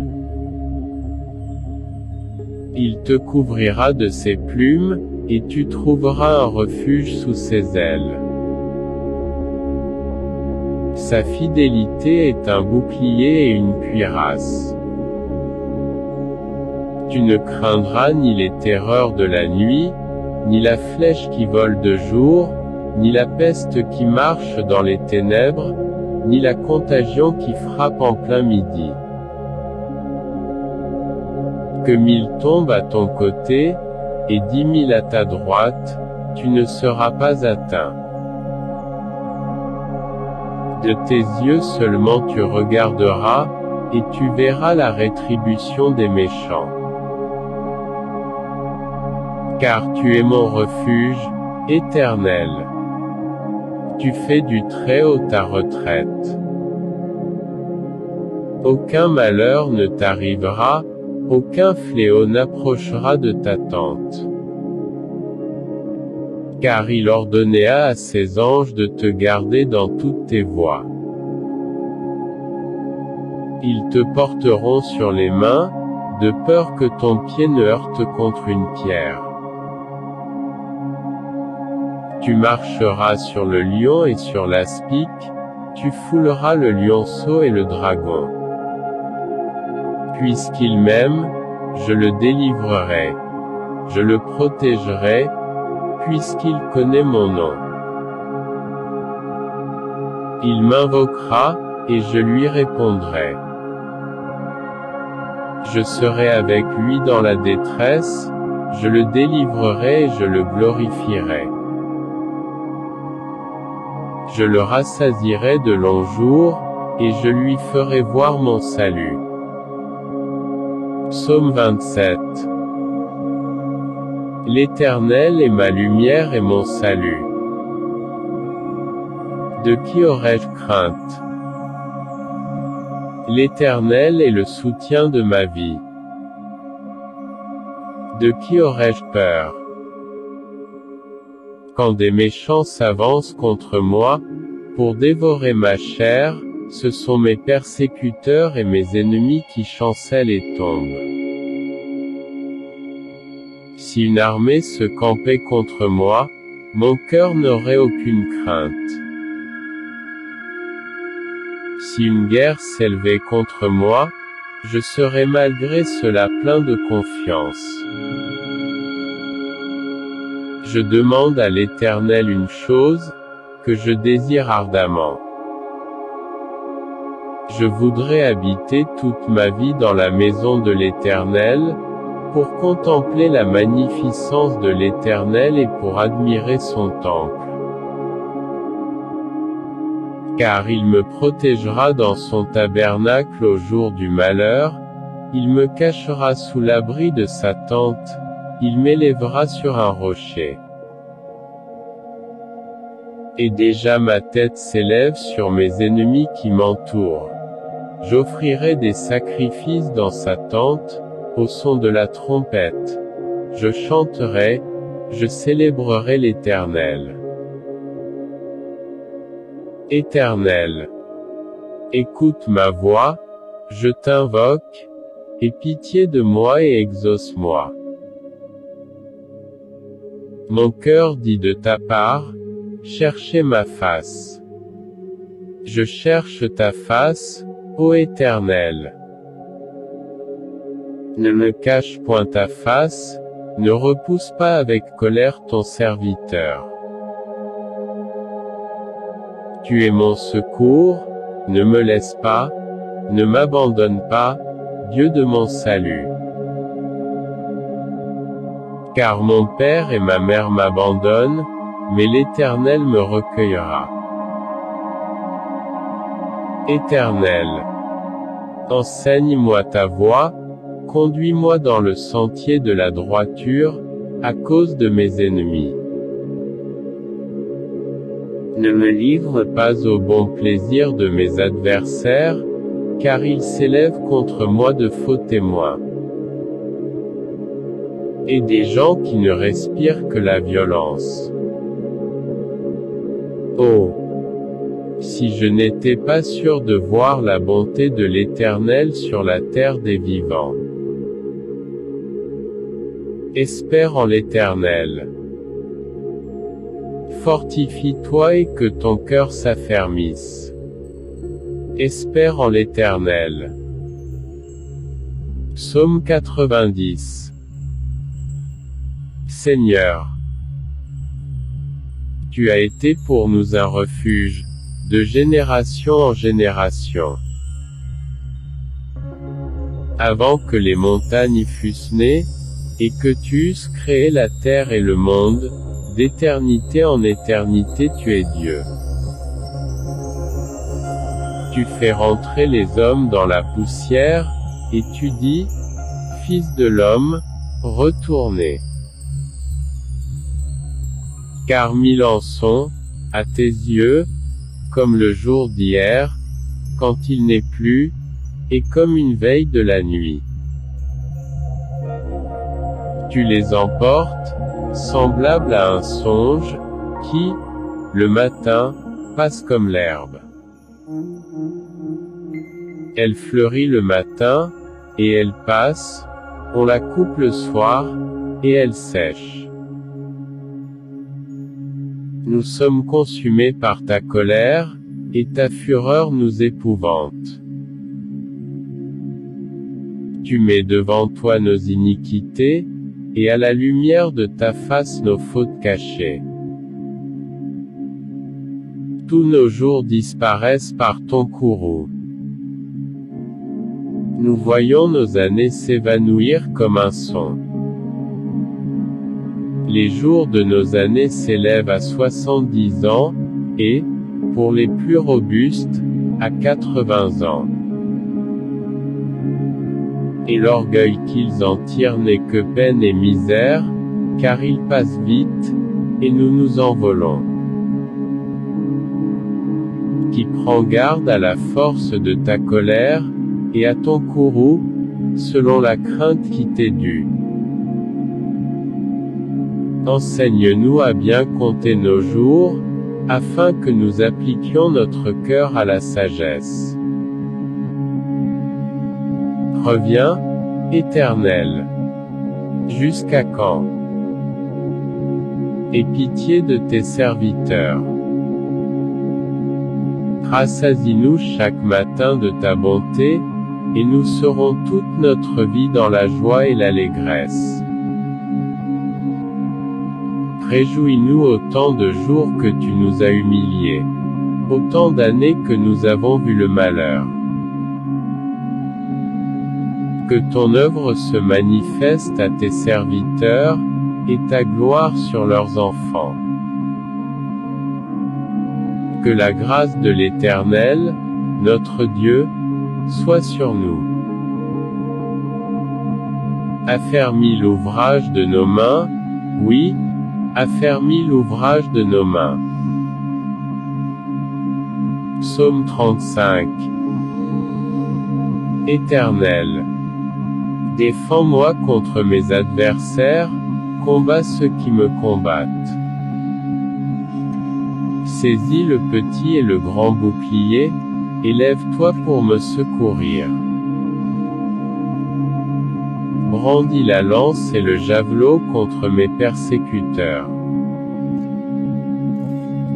[SPEAKER 1] Il te couvrira de ses plumes, et tu trouveras un refuge sous ses ailes. Sa fidélité est un bouclier et une cuirasse. Tu ne craindras ni les terreurs de la nuit, ni la flèche qui vole de jour, ni la peste qui marche dans les ténèbres, ni la contagion qui frappe en plein midi. Que 1000 tombent à ton côté, et 10 000 à ta droite, tu ne seras pas atteint. De tes yeux seulement tu regarderas, et tu verras la rétribution des méchants. Car tu es mon refuge, Éternel. Tu fais du Très-Haut ta retraite. Aucun malheur ne t'arrivera, aucun fléau n'approchera de ta tente. Car il ordonnera à ses anges de te garder dans toutes tes voies. Ils te porteront sur les mains, de peur que ton pied ne heurte contre une pierre. Tu marcheras sur le lion et sur l'aspic, tu fouleras le lionceau et le dragon. Puisqu'il m'aime, je le délivrerai. Je le protégerai, puisqu'il connaît mon nom. Il m'invoquera, et je lui répondrai. Je serai avec lui dans la détresse, je le délivrerai et je le glorifierai. Je le rassasierai de longs jours, et je lui ferai voir mon salut. Psaume 27. L'Éternel est ma lumière et mon salut. De qui aurais-je crainte? L'Éternel est le soutien de ma vie. De qui aurais-je peur? Quand des méchants s'avancent contre moi, pour dévorer ma chair, ce sont mes persécuteurs et mes ennemis qui chancellent et tombent. Si une armée se campait contre moi, mon cœur n'aurait aucune crainte. Si une guerre s'élevait contre moi, je serais malgré cela plein de confiance. Je demande à l'Éternel une chose, que je désire ardemment. Je voudrais habiter toute ma vie dans la maison de l'Éternel, pour contempler la magnificence de l'Éternel et pour admirer son temple. Car il me protégera dans son tabernacle au jour du malheur, il me cachera sous l'abri de sa tente, il m'élèvera sur un rocher. Et déjà ma tête s'élève sur mes ennemis qui m'entourent. J'offrirai des sacrifices dans sa tente, au son de la trompette. Je chanterai, je célébrerai l'Éternel. Éternel, écoute ma voix, je t'invoque, Aie pitié de moi et exauce-moi. Mon cœur dit de ta part, cherchez ma face. Je cherche ta face, ô Éternel. Ne me cache point ta face, ne repousse pas avec colère ton serviteur. Tu es mon secours, ne me laisse pas, ne m'abandonne pas, Dieu de mon salut. Car mon père et ma mère m'abandonnent, mais l'Éternel me recueillera. Éternel, enseigne-moi ta voie, conduis-moi dans le sentier de la droiture, à cause de mes ennemis. Ne me livre pas au bon plaisir de mes adversaires, car ils s'élèvent contre moi de faux témoins. Et des gens qui ne respirent que la violence. Oh! Si je n'étais pas sûr de voir la bonté de l'Éternel sur la terre des vivants. Espère en l'Éternel. Fortifie-toi et que ton cœur s'affermisse. Espère en l'Éternel. Psaume 90. Seigneur, tu as été pour nous un refuge, de génération en génération. Avant que les montagnes fussent nées, et que tu eusses créé la terre et le monde, d'éternité en éternité tu es Dieu. Tu fais rentrer les hommes dans la poussière, et tu dis, Fils de l'homme, retournez. Car 1000 ans sont, à tes yeux, comme le jour d'hier, quand il n'est plus, et comme une veille de la nuit. Tu les emportes, semblables à un songe, qui, le matin, passe comme l'herbe. Elle fleurit le matin, et elle passe, on la coupe le soir, et elle sèche. Nous sommes consumés par ta colère, et ta fureur nous épouvante. Tu mets devant toi nos iniquités, et à la lumière de ta face nos fautes cachées. Tous nos jours disparaissent par ton courroux. Nous voyons nos années s'évanouir comme un son. Les jours de nos années s'élèvent à 70 ans, et, pour les plus robustes, à 80 ans. Et l'orgueil qu'ils en tirent n'est que peine et misère, car ils passent vite, et nous nous envolons. Qui prend garde à la force de ta colère, et à ton courroux, selon la crainte qui t'est due. Enseigne-nous à bien compter nos jours, afin que nous appliquions notre cœur à la sagesse. Reviens, Éternel. Jusqu'à quand? Aie pitié de tes serviteurs. Rassasie-nous chaque matin de ta bonté, et nous serons toute notre vie dans la joie et l'allégresse. Réjouis-nous autant de jours que tu nous as humiliés, autant d'années que nous avons vu le malheur. Que ton œuvre se manifeste à tes serviteurs, et ta gloire sur leurs enfants. Que la grâce de l'Éternel, notre Dieu, soit sur nous. Affermis l'ouvrage de nos mains, oui, affermis l'ouvrage de nos mains. Psaume 35. Éternel, défends-moi contre mes adversaires, combats ceux qui me combattent. Saisis le petit et le grand bouclier, et lève-toi pour me secourir. brandis la lance et le javelot contre mes persécuteurs.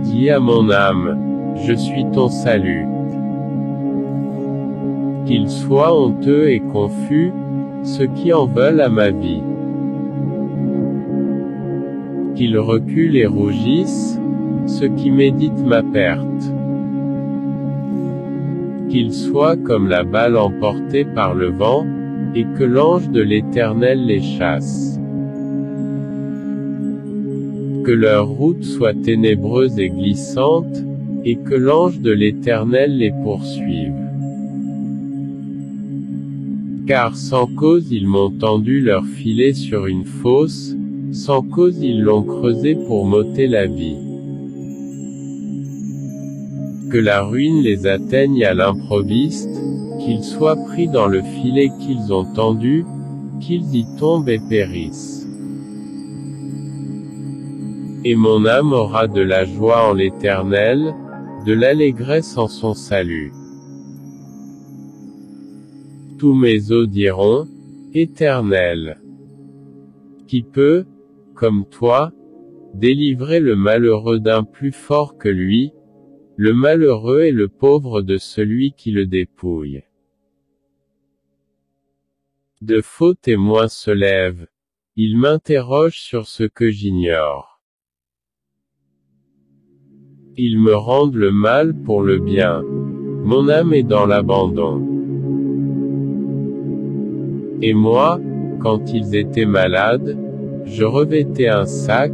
[SPEAKER 1] Dis à mon âme, je suis ton salut. Qu'ils soient honteux et confus, ceux qui en veulent à ma vie. Qu'ils reculent et rougissent, ceux qui méditent ma perte. Qu'ils soient comme la balle emportée par le vent, et que l'ange de l'Éternel les chasse. Que leur route soit ténébreuse et glissante, et que l'ange de l'Éternel les poursuive. Car sans cause ils m'ont tendu leur filet sur une fosse, sans cause ils l'ont creusé pour m'ôter la vie. Que la ruine les atteigne à l'improviste, qu'ils soient pris dans le filet qu'ils ont tendu, qu'ils y tombent et périssent. Et mon âme aura de la joie en l'Éternel, de l'allégresse en son salut. Tous mes os diront, Éternel. Qui peut, comme toi, délivrer le malheureux d'un plus fort que lui, le malheureux et le pauvre de celui qui le dépouille. De faux témoins se lèvent. Ils m'interrogent sur ce que j'ignore. Ils me rendent le mal pour le bien. Mon âme est dans l'abandon. Et moi, quand ils étaient malades, je revêtais un sac,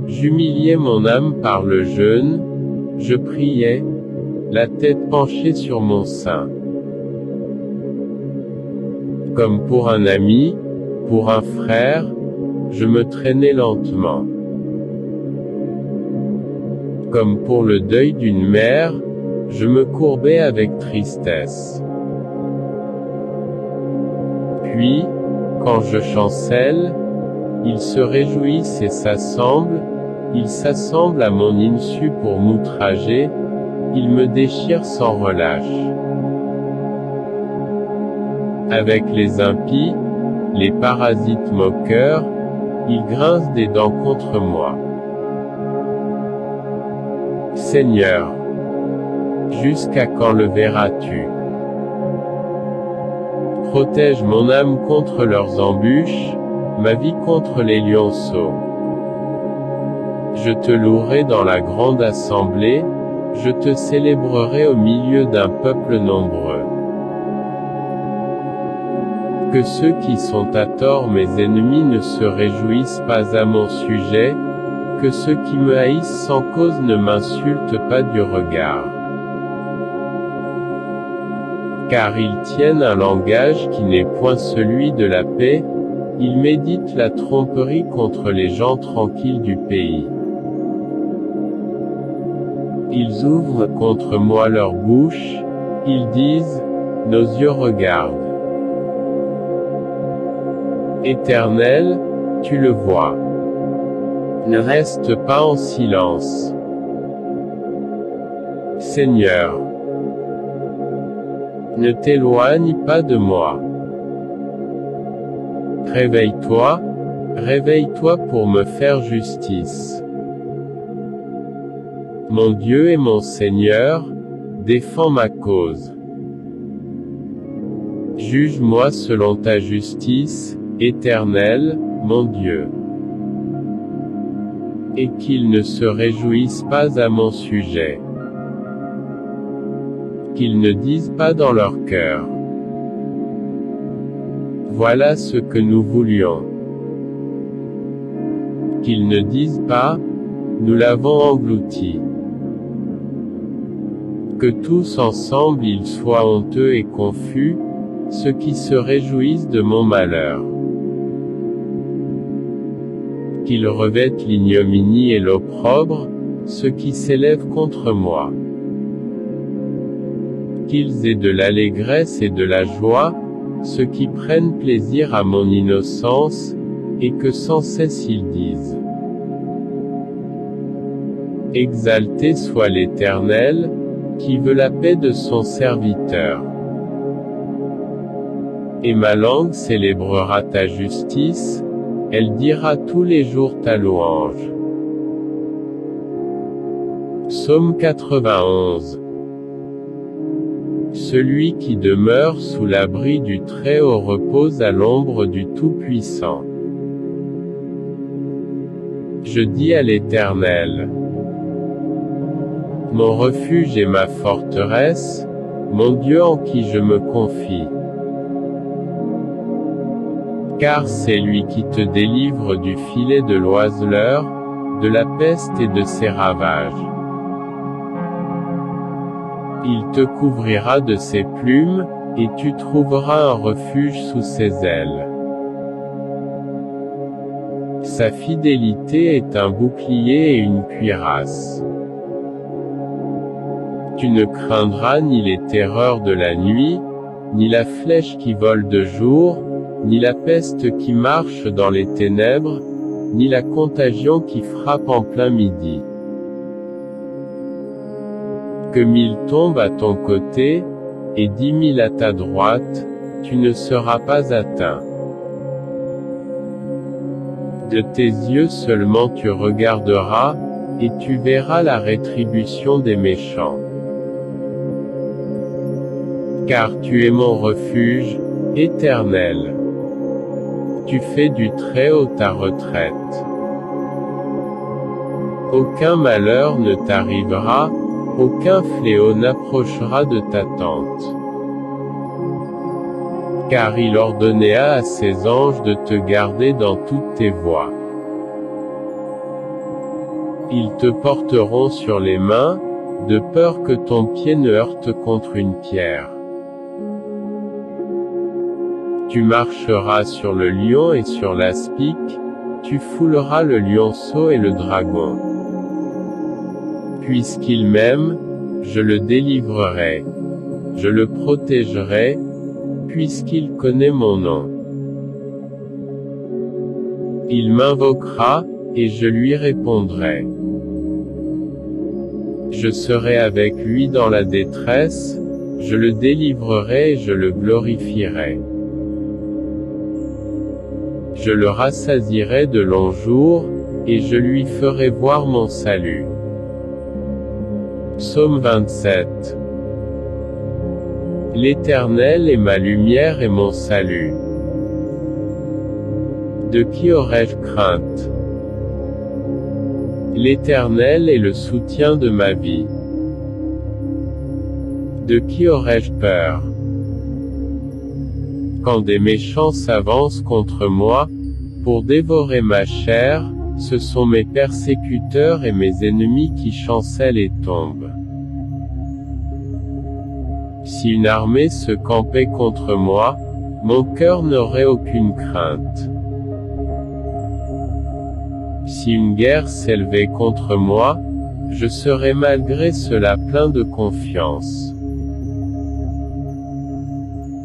[SPEAKER 1] j'humiliais mon âme par le jeûne, je priais, la tête penchée sur mon sein. Comme pour un ami, pour un frère, je me traînais lentement. Comme pour le deuil d'une mère, je me courbais avec tristesse. Puis, quand je chancelle, ils se réjouissent et s'assemblent à mon insu pour m'outrager, ils me déchirent sans relâche. Avec les impies, les parasites moqueurs, ils grincent des dents contre moi. Seigneur, jusqu'à quand le verras-tu? Protège mon âme contre leurs embûches, ma vie contre les lionceaux. Je te louerai dans la grande assemblée, je te célébrerai au milieu d'un peuple nombreux. Que ceux qui sont à tort mes ennemis ne se réjouissent pas à mon sujet, que ceux qui me haïssent sans cause ne m'insultent pas du regard. Car ils tiennent un langage qui n'est point celui de la paix, ils méditent la tromperie contre les gens tranquilles du pays. Ils ouvrent contre moi leur bouche, ils disent, nos yeux regardent. Éternel, tu le vois. Ne reste pas en silence. Seigneur, ne t'éloigne pas de moi. Réveille-toi, réveille-toi pour me faire justice. Mon Dieu et mon Seigneur, défends ma cause. Juge-moi selon ta justice, Éternel, mon Dieu. Et qu'ils ne se réjouissent pas à mon sujet. Qu'ils ne disent pas dans leur cœur. Voilà ce que nous voulions. Qu'ils ne disent pas, nous l'avons englouti. Que tous ensemble ils soient honteux et confus, ceux qui se réjouissent de mon malheur. Qu'ils revêtent l'ignominie et l'opprobre, ceux qui s'élèvent contre moi. Qu'ils aient de l'allégresse et de la joie, ceux qui prennent plaisir à mon innocence, et que sans cesse ils disent. Exalté soit l'Éternel, qui veut la paix de son serviteur. Et ma langue célébrera ta justice, elle dira tous les jours ta louange. Psaume 91. Celui qui demeure sous l'abri du Très-Haut repose à l'ombre du Tout-Puissant. Je dis à l'Éternel: mon refuge et ma forteresse, mon Dieu en qui je me confie. Car c'est lui qui te délivre du filet de l'oiseleur, de la peste et de ses ravages. Il te couvrira de ses plumes, et tu trouveras un refuge sous ses ailes. Sa fidélité est un bouclier et une cuirasse. Tu ne craindras ni les terreurs de la nuit, ni la flèche qui vole de jour, ni la peste qui marche dans les ténèbres, ni la contagion qui frappe en plein midi. Que 1000 tombent à ton côté, et 10 000 à ta droite, tu ne seras pas atteint. De tes yeux seulement tu regarderas, et tu verras la rétribution des méchants. Car tu es mon refuge, Éternel. Tu fais du Très-Haut ta retraite. Aucun malheur ne t'arrivera, aucun fléau n'approchera de ta tente. Car il ordonnera à ses anges de te garder dans toutes tes voies. Ils te porteront sur les mains, de peur que ton pied ne heurte contre une pierre. Tu marcheras sur le lion et sur l'aspic, tu fouleras le lionceau et le dragon. Puisqu'il m'aime, je le délivrerai. Je le protégerai, puisqu'il connaît mon nom. Il m'invoquera, et je lui répondrai. Je serai avec lui dans la détresse, je le délivrerai et je le glorifierai. Je le rassasierai de longs jours, et je lui ferai voir mon salut. Psaume 27. L'Éternel est ma lumière et mon salut. De qui aurais-je crainte? L'Éternel est le soutien de ma vie. De qui aurais-je peur? Quand des méchants s'avancent contre moi, pour dévorer ma chair, ce sont mes persécuteurs et mes ennemis qui chancellent et tombent. Si une armée se campait contre moi, mon cœur n'aurait aucune crainte. Si une guerre s'élevait contre moi, je serais malgré cela plein de confiance.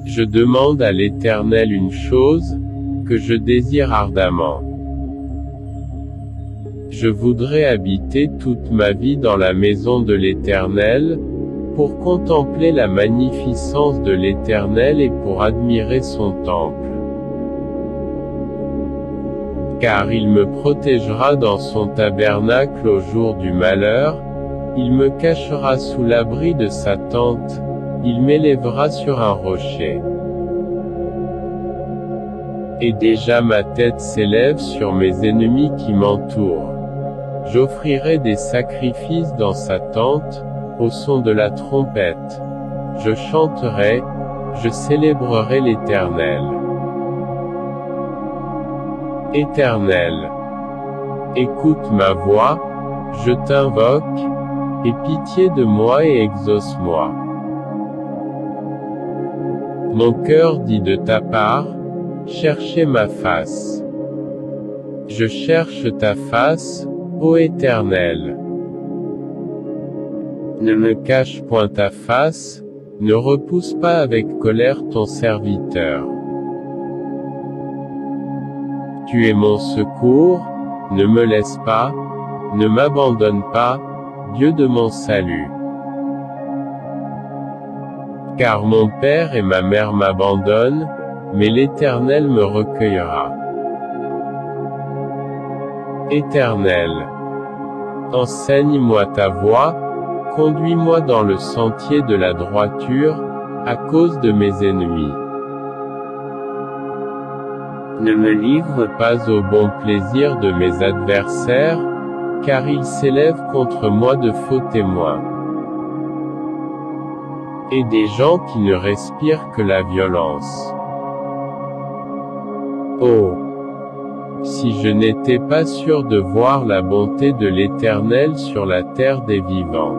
[SPEAKER 1] Je demande à l'Éternel une chose, que je désire ardemment. Je voudrais habiter toute ma vie dans la maison de l'Éternel, pour contempler la magnificence de l'Éternel et pour admirer son temple. Car il me protégera dans son tabernacle au jour du malheur, il me cachera sous l'abri de sa tente, il m'élèvera sur un rocher. Et déjà ma tête s'élève sur mes ennemis qui m'entourent. J'offrirai des sacrifices dans sa tente, au son de la trompette. Je chanterai, je célébrerai l'Éternel. Éternel, écoute ma voix, je t'invoque, aie pitié de moi et exauce-moi. Mon cœur dit de ta part, cherchez ma face. Je cherche ta face, ô Éternel. Ne me cache point ta face, ne repousse pas avec colère ton serviteur. Tu es mon secours, ne me laisse pas, ne m'abandonne pas, Dieu de mon salut. Car mon père et ma mère m'abandonnent, mais l'Éternel me recueillera. Éternel, enseigne-moi ta voie, conduis-moi dans le sentier de la droiture, à cause de mes ennemis. Ne me livre pas au bon plaisir de mes adversaires, car ils s'élèvent contre moi de faux témoins. Et des gens qui ne respirent que la violence. Oh! Si je n'étais pas sûr de voir la bonté de l'Éternel sur la terre des vivants.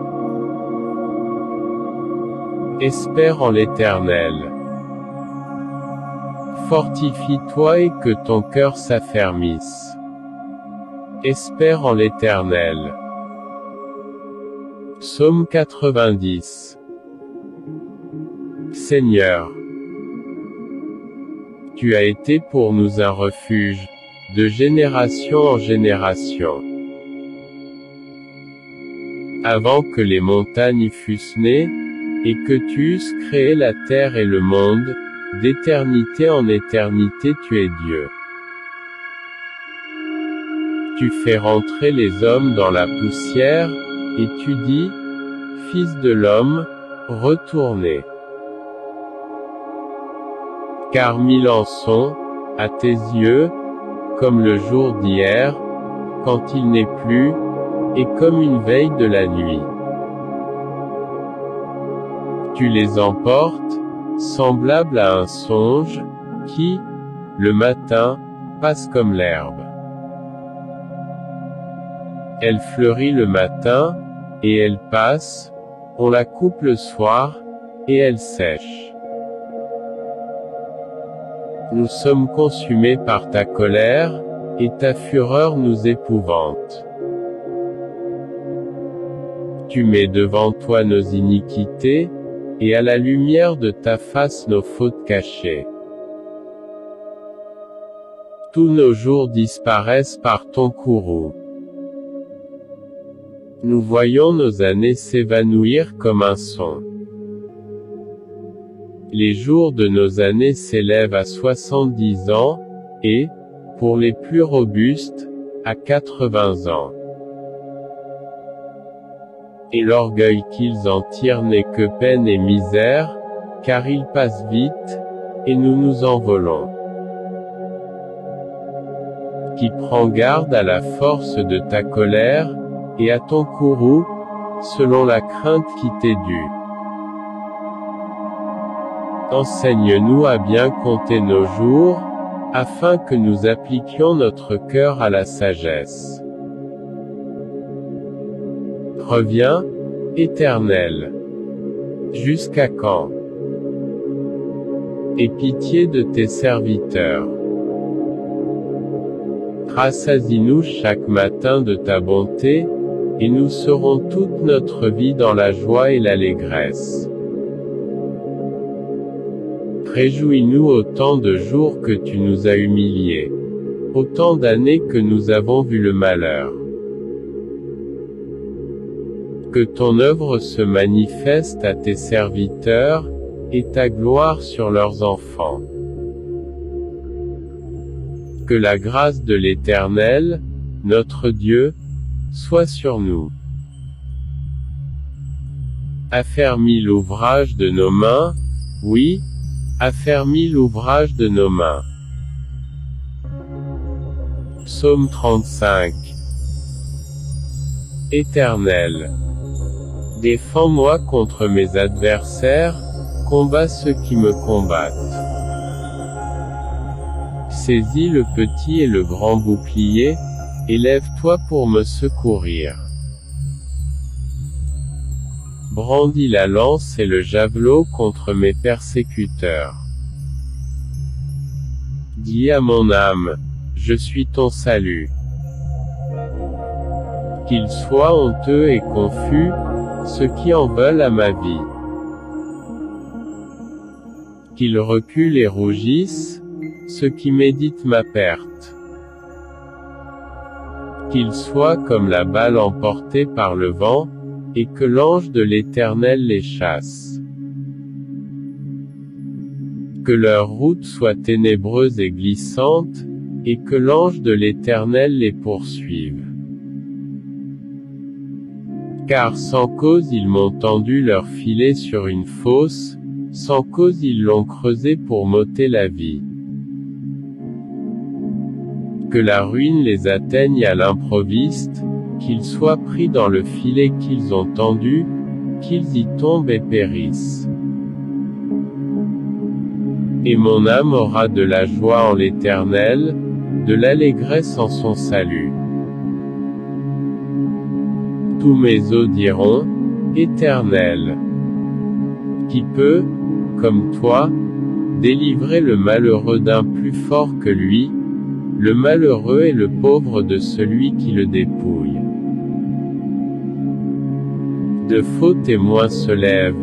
[SPEAKER 1] Espère en l'Éternel. Fortifie-toi et que ton cœur s'affermisse. Espère en l'Éternel. Psaume 90. Seigneur, tu as été pour nous un refuge, de génération en génération. Avant que les montagnes fussent nées, et que tu eusses créé la terre et le monde, d'éternité en éternité tu es Dieu. Tu fais rentrer les hommes dans la poussière, et tu dis, Fils de l'homme, retournez. Car 1000 ans sont, à tes yeux, comme le jour d'hier, quand il n'est plus, et comme une veille de la nuit. Tu les emportes, semblables à un songe, qui, le matin, passe comme l'herbe. Elle fleurit le matin, et elle passe, on la coupe le soir, et elle sèche. Nous sommes consumés par ta colère, et ta fureur nous épouvante. Tu mets devant toi nos iniquités, et à la lumière de ta face nos fautes cachées. Tous nos jours disparaissent par ton courroux. Nous voyons nos années s'évanouir comme un son. Les jours de nos années s'élèvent à 70 ans, et, pour les plus robustes, à 80 ans. Et l'orgueil qu'ils en tirent n'est que peine et misère, car ils passent vite, et nous nous envolons. Qui prend garde à la force de ta colère, et à ton courroux, selon la crainte qui t'est due. Enseigne-nous à bien compter nos jours, afin que nous appliquions notre cœur à la sagesse. Reviens, Éternel. Jusqu'à quand? Aie pitié de tes serviteurs. Rassasie-nous chaque matin de ta bonté, et nous serons toute notre vie dans la joie et l'allégresse. Réjouis-nous autant de jours que tu nous as humiliés, autant d'années que nous avons vu le malheur. Que ton œuvre se manifeste à tes serviteurs, et ta gloire sur leurs enfants. Que la grâce de l'Éternel, notre Dieu, soit sur nous. Affermis l'ouvrage de nos mains, oui, affermis l'ouvrage de nos mains. Psaume 35. Éternel, défends-moi contre mes adversaires, combats ceux qui me combattent. Saisis le petit et le grand bouclier, élève-toi pour me secourir. Brandis la lance et le javelot contre mes persécuteurs. Dis à mon âme, je suis ton salut. Qu'ils soient honteux et confus, ceux qui en veulent à ma vie. Qu'ils reculent et rougissent, ceux qui méditent ma perte. Qu'ils soient comme la balle emportée par le vent, et que l'ange de l'Éternel les chasse. Que leur route soit ténébreuse et glissante, et que l'ange de l'Éternel les poursuive. Car sans cause ils m'ont tendu leur filet sur une fosse, sans cause ils l'ont creusé pour m'ôter la vie. Que la ruine les atteigne à l'improviste, qu'ils soient pris dans le filet qu'ils ont tendu, qu'ils y tombent et périssent. Et mon âme aura de la joie en l'Éternel, de l'allégresse en son salut. Tous mes os diront, Éternel. Qui peut, comme toi, délivrer le malheureux d'un plus fort que lui, le malheureux et le pauvre de celui qui le dépouille. De faux témoins se lèvent,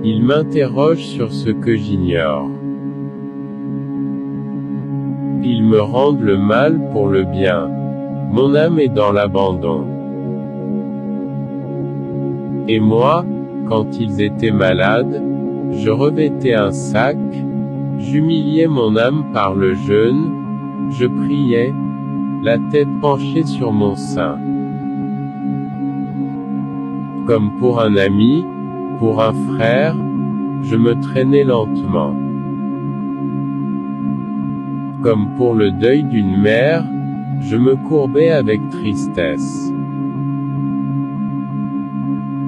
[SPEAKER 1] ils m'interrogent sur ce que j'ignore. Ils me rendent le mal pour le bien. Mon âme est dans l'abandon. Et moi, quand ils étaient malades, je revêtais un sac, j'humiliais mon âme par le jeûne, je priais, la tête penchée sur mon sein. Comme pour un ami, pour un frère, je me traînais lentement. Comme pour le deuil d'une mère, je me courbais avec tristesse.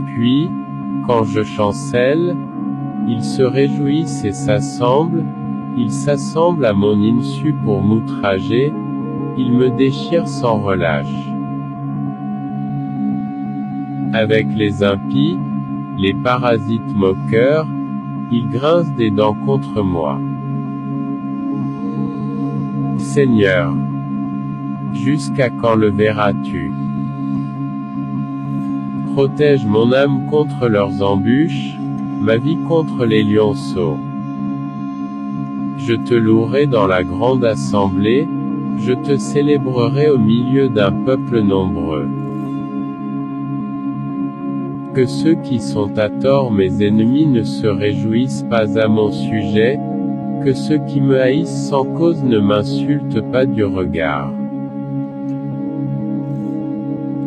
[SPEAKER 1] Puis, quand je chancelle, ils se réjouissent et s'assemblent, ils s'assemblent à mon insu pour m'outrager, ils me déchirent sans relâche. Avec les impies, les parasites moqueurs, ils grincent des dents contre moi. Seigneur, jusqu'à quand le verras-tu? Protège mon âme contre leurs embûches, ma vie contre les lionceaux. Je te louerai dans la grande assemblée, je te célébrerai au milieu d'un peuple nombreux. Que ceux qui sont à tort mes ennemis ne se réjouissent pas à mon sujet, que ceux qui me haïssent sans cause ne m'insultent pas du regard.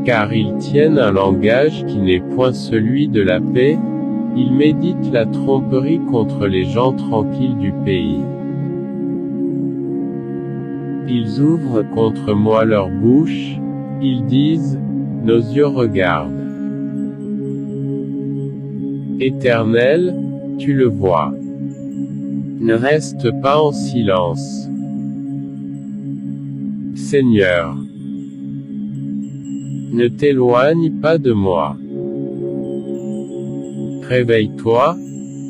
[SPEAKER 1] Car ils tiennent un langage qui n'est point celui de la paix, ils méditent la tromperie contre les gens tranquilles du pays. Ils ouvrent contre moi leur bouche, ils disent, nos yeux regardent. Éternel, tu le vois. Ne reste pas en silence. Seigneur, ne t'éloigne pas de moi. Réveille-toi,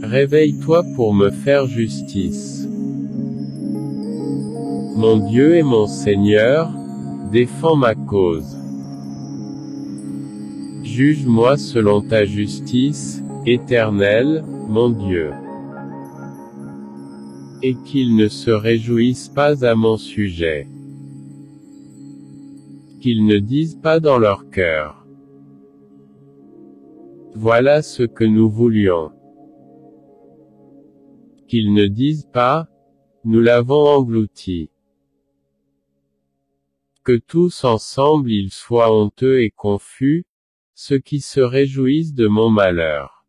[SPEAKER 1] réveille-toi pour me faire justice. Mon Dieu et mon Seigneur, défends ma cause. Juge-moi selon ta justice, Éternel, mon Dieu. Et qu'ils ne se réjouissent pas à mon sujet. Qu'ils ne disent pas dans leur cœur. Voilà ce que nous voulions. Qu'ils ne disent pas, nous l'avons englouti. Que tous ensemble ils soient honteux et confus, ceux qui se réjouissent de mon malheur.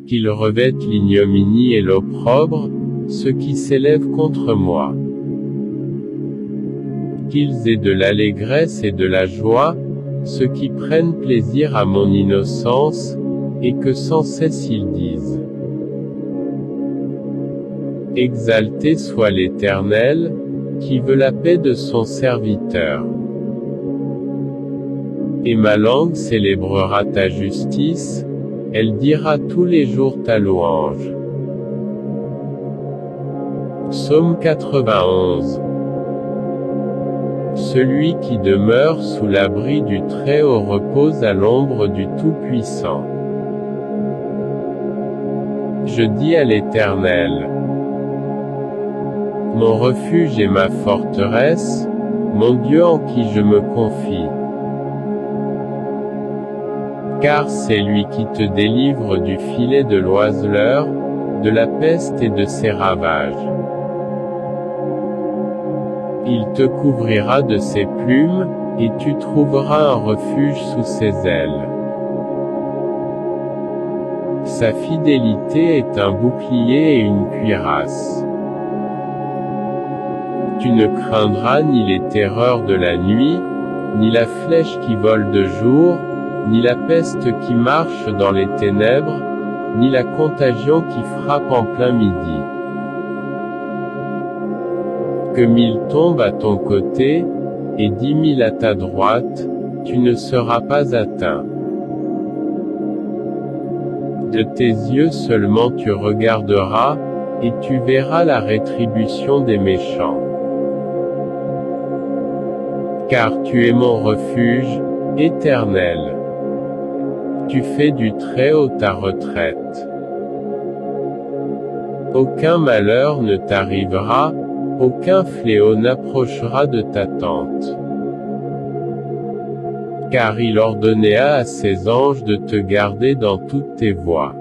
[SPEAKER 1] Qu'ils revêtent l'ignominie et l'opprobre, ceux qui s'élèvent contre moi. Qu'ils aient de l'allégresse et de la joie, ceux qui prennent plaisir à mon innocence, et que sans cesse ils disent. Exalté soit l'Éternel, qui veut la paix de son serviteur. Et ma langue célébrera ta justice, elle dira tous les jours ta louange. Psaume 91. Celui qui demeure sous l'abri du Très-Haut repose à l'ombre du Tout-Puissant. Je dis à l'Éternel, mon refuge et ma forteresse, mon Dieu en qui je me confie. Car c'est lui qui te délivre du filet de l'oiseleur, de la peste et de ses ravages. Il te couvrira de ses plumes, et tu trouveras un refuge sous ses ailes. Sa fidélité est un bouclier et une cuirasse. Tu ne craindras ni les terreurs de la nuit, ni la flèche qui vole de jour, ni la peste qui marche dans les ténèbres, ni la contagion qui frappe en plein midi. Que 1000 tombent à ton côté, et 10 000 à ta droite, tu ne seras pas atteint. De tes yeux seulement tu regarderas, et tu verras la rétribution des méchants. Car tu es mon refuge, Éternel. Tu fais du Très-Haut ta retraite. Aucun malheur ne t'arrivera, aucun fléau n'approchera de ta tente. Car il ordonna à ses anges de te garder dans toutes tes voies.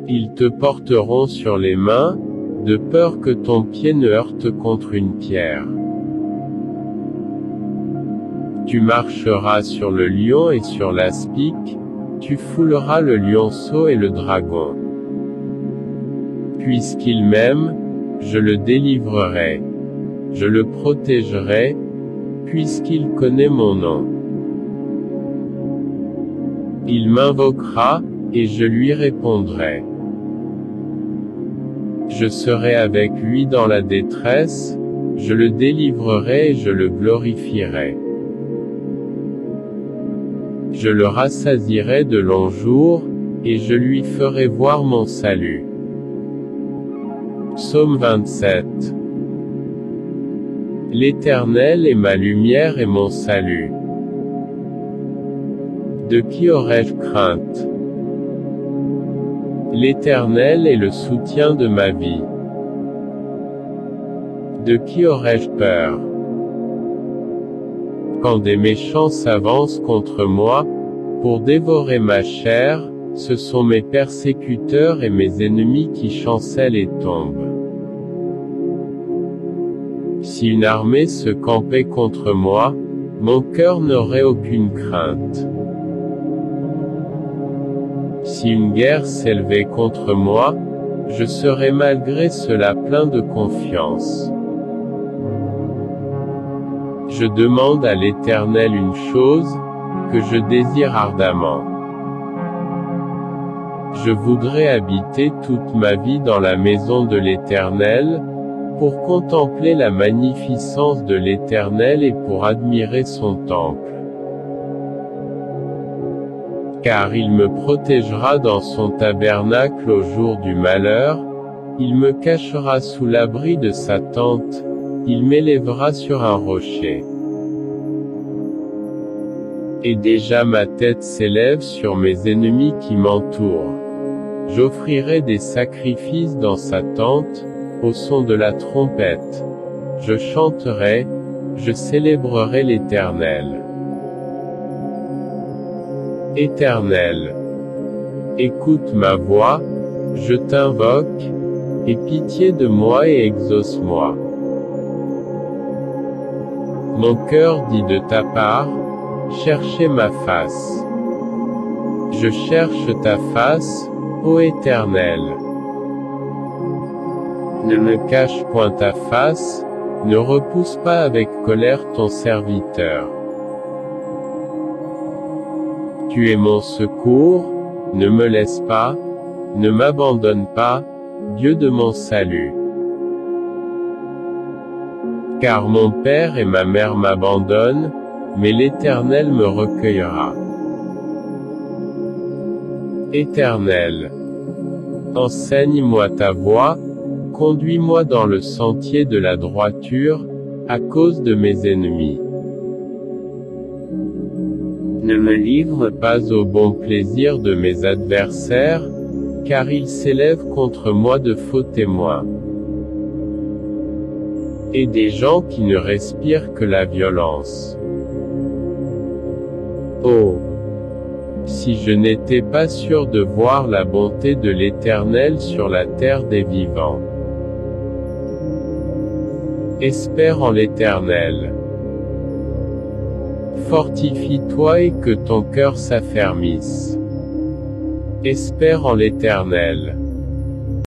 [SPEAKER 1] Ils te porteront sur les mains, de peur que ton pied ne heurte contre une pierre. Tu marcheras sur le lion et sur l'aspic, tu fouleras le lionceau et le dragon. Puisqu'il m'aime, je le délivrerai. Je le protégerai, puisqu'il connaît mon nom. Il m'invoquera, et je lui répondrai. Je serai avec lui dans la détresse, je le délivrerai et je le glorifierai. Je le rassasierai de longs jours, et je lui ferai voir mon salut. Psaume 27. L'Éternel est ma lumière et mon salut. De qui aurais-je crainte? L'Éternel est le soutien de ma vie. De qui aurais-je peur? Quand des méchants s'avancent contre moi, pour dévorer ma chair, ce sont mes persécuteurs et mes ennemis qui chancellent et tombent. Si une armée se campait contre moi, mon cœur n'aurait aucune crainte. Si une guerre s'élevait contre moi, je serais malgré cela plein de confiance. Je demande à l'Éternel une chose, que je désire ardemment. Je voudrais habiter toute ma vie dans la maison de l'Éternel, pour contempler la magnificence de l'Éternel et pour admirer son temple. Car il me protégera dans son tabernacle au jour du malheur, il me cachera sous l'abri de sa tente, il m'élèvera sur un rocher. Et déjà ma tête s'élève sur mes ennemis qui m'entourent. J'offrirai des sacrifices dans sa tente, au son de la trompette. Je chanterai, je célébrerai l'Éternel. Éternel, écoute ma voix, je t'invoque, aie pitié de moi et exauce-moi. Mon cœur dit de ta part, cherchez ma face. Je cherche ta face, ô Éternel. Ne me cache point ta face, ne repousse pas avec colère ton serviteur. Tu es mon secours, ne me laisse pas, ne m'abandonne pas, Dieu de mon salut. Car mon père et ma mère m'abandonnent, mais l'Éternel me recueillera. Éternel, enseigne-moi ta voie, conduis-moi dans le sentier de la droiture, à cause de mes ennemis. Ne me livre pas au bon plaisir de mes adversaires, car ils s'élèvent contre moi de faux témoins. Et des gens qui ne respirent que la violence. Oh! si je n'étais pas sûr de voir la bonté de l'Éternel sur la terre des vivants. Espère en l'Éternel. Fortifie-toi et que ton cœur s'affermisse. Espère en l'Éternel.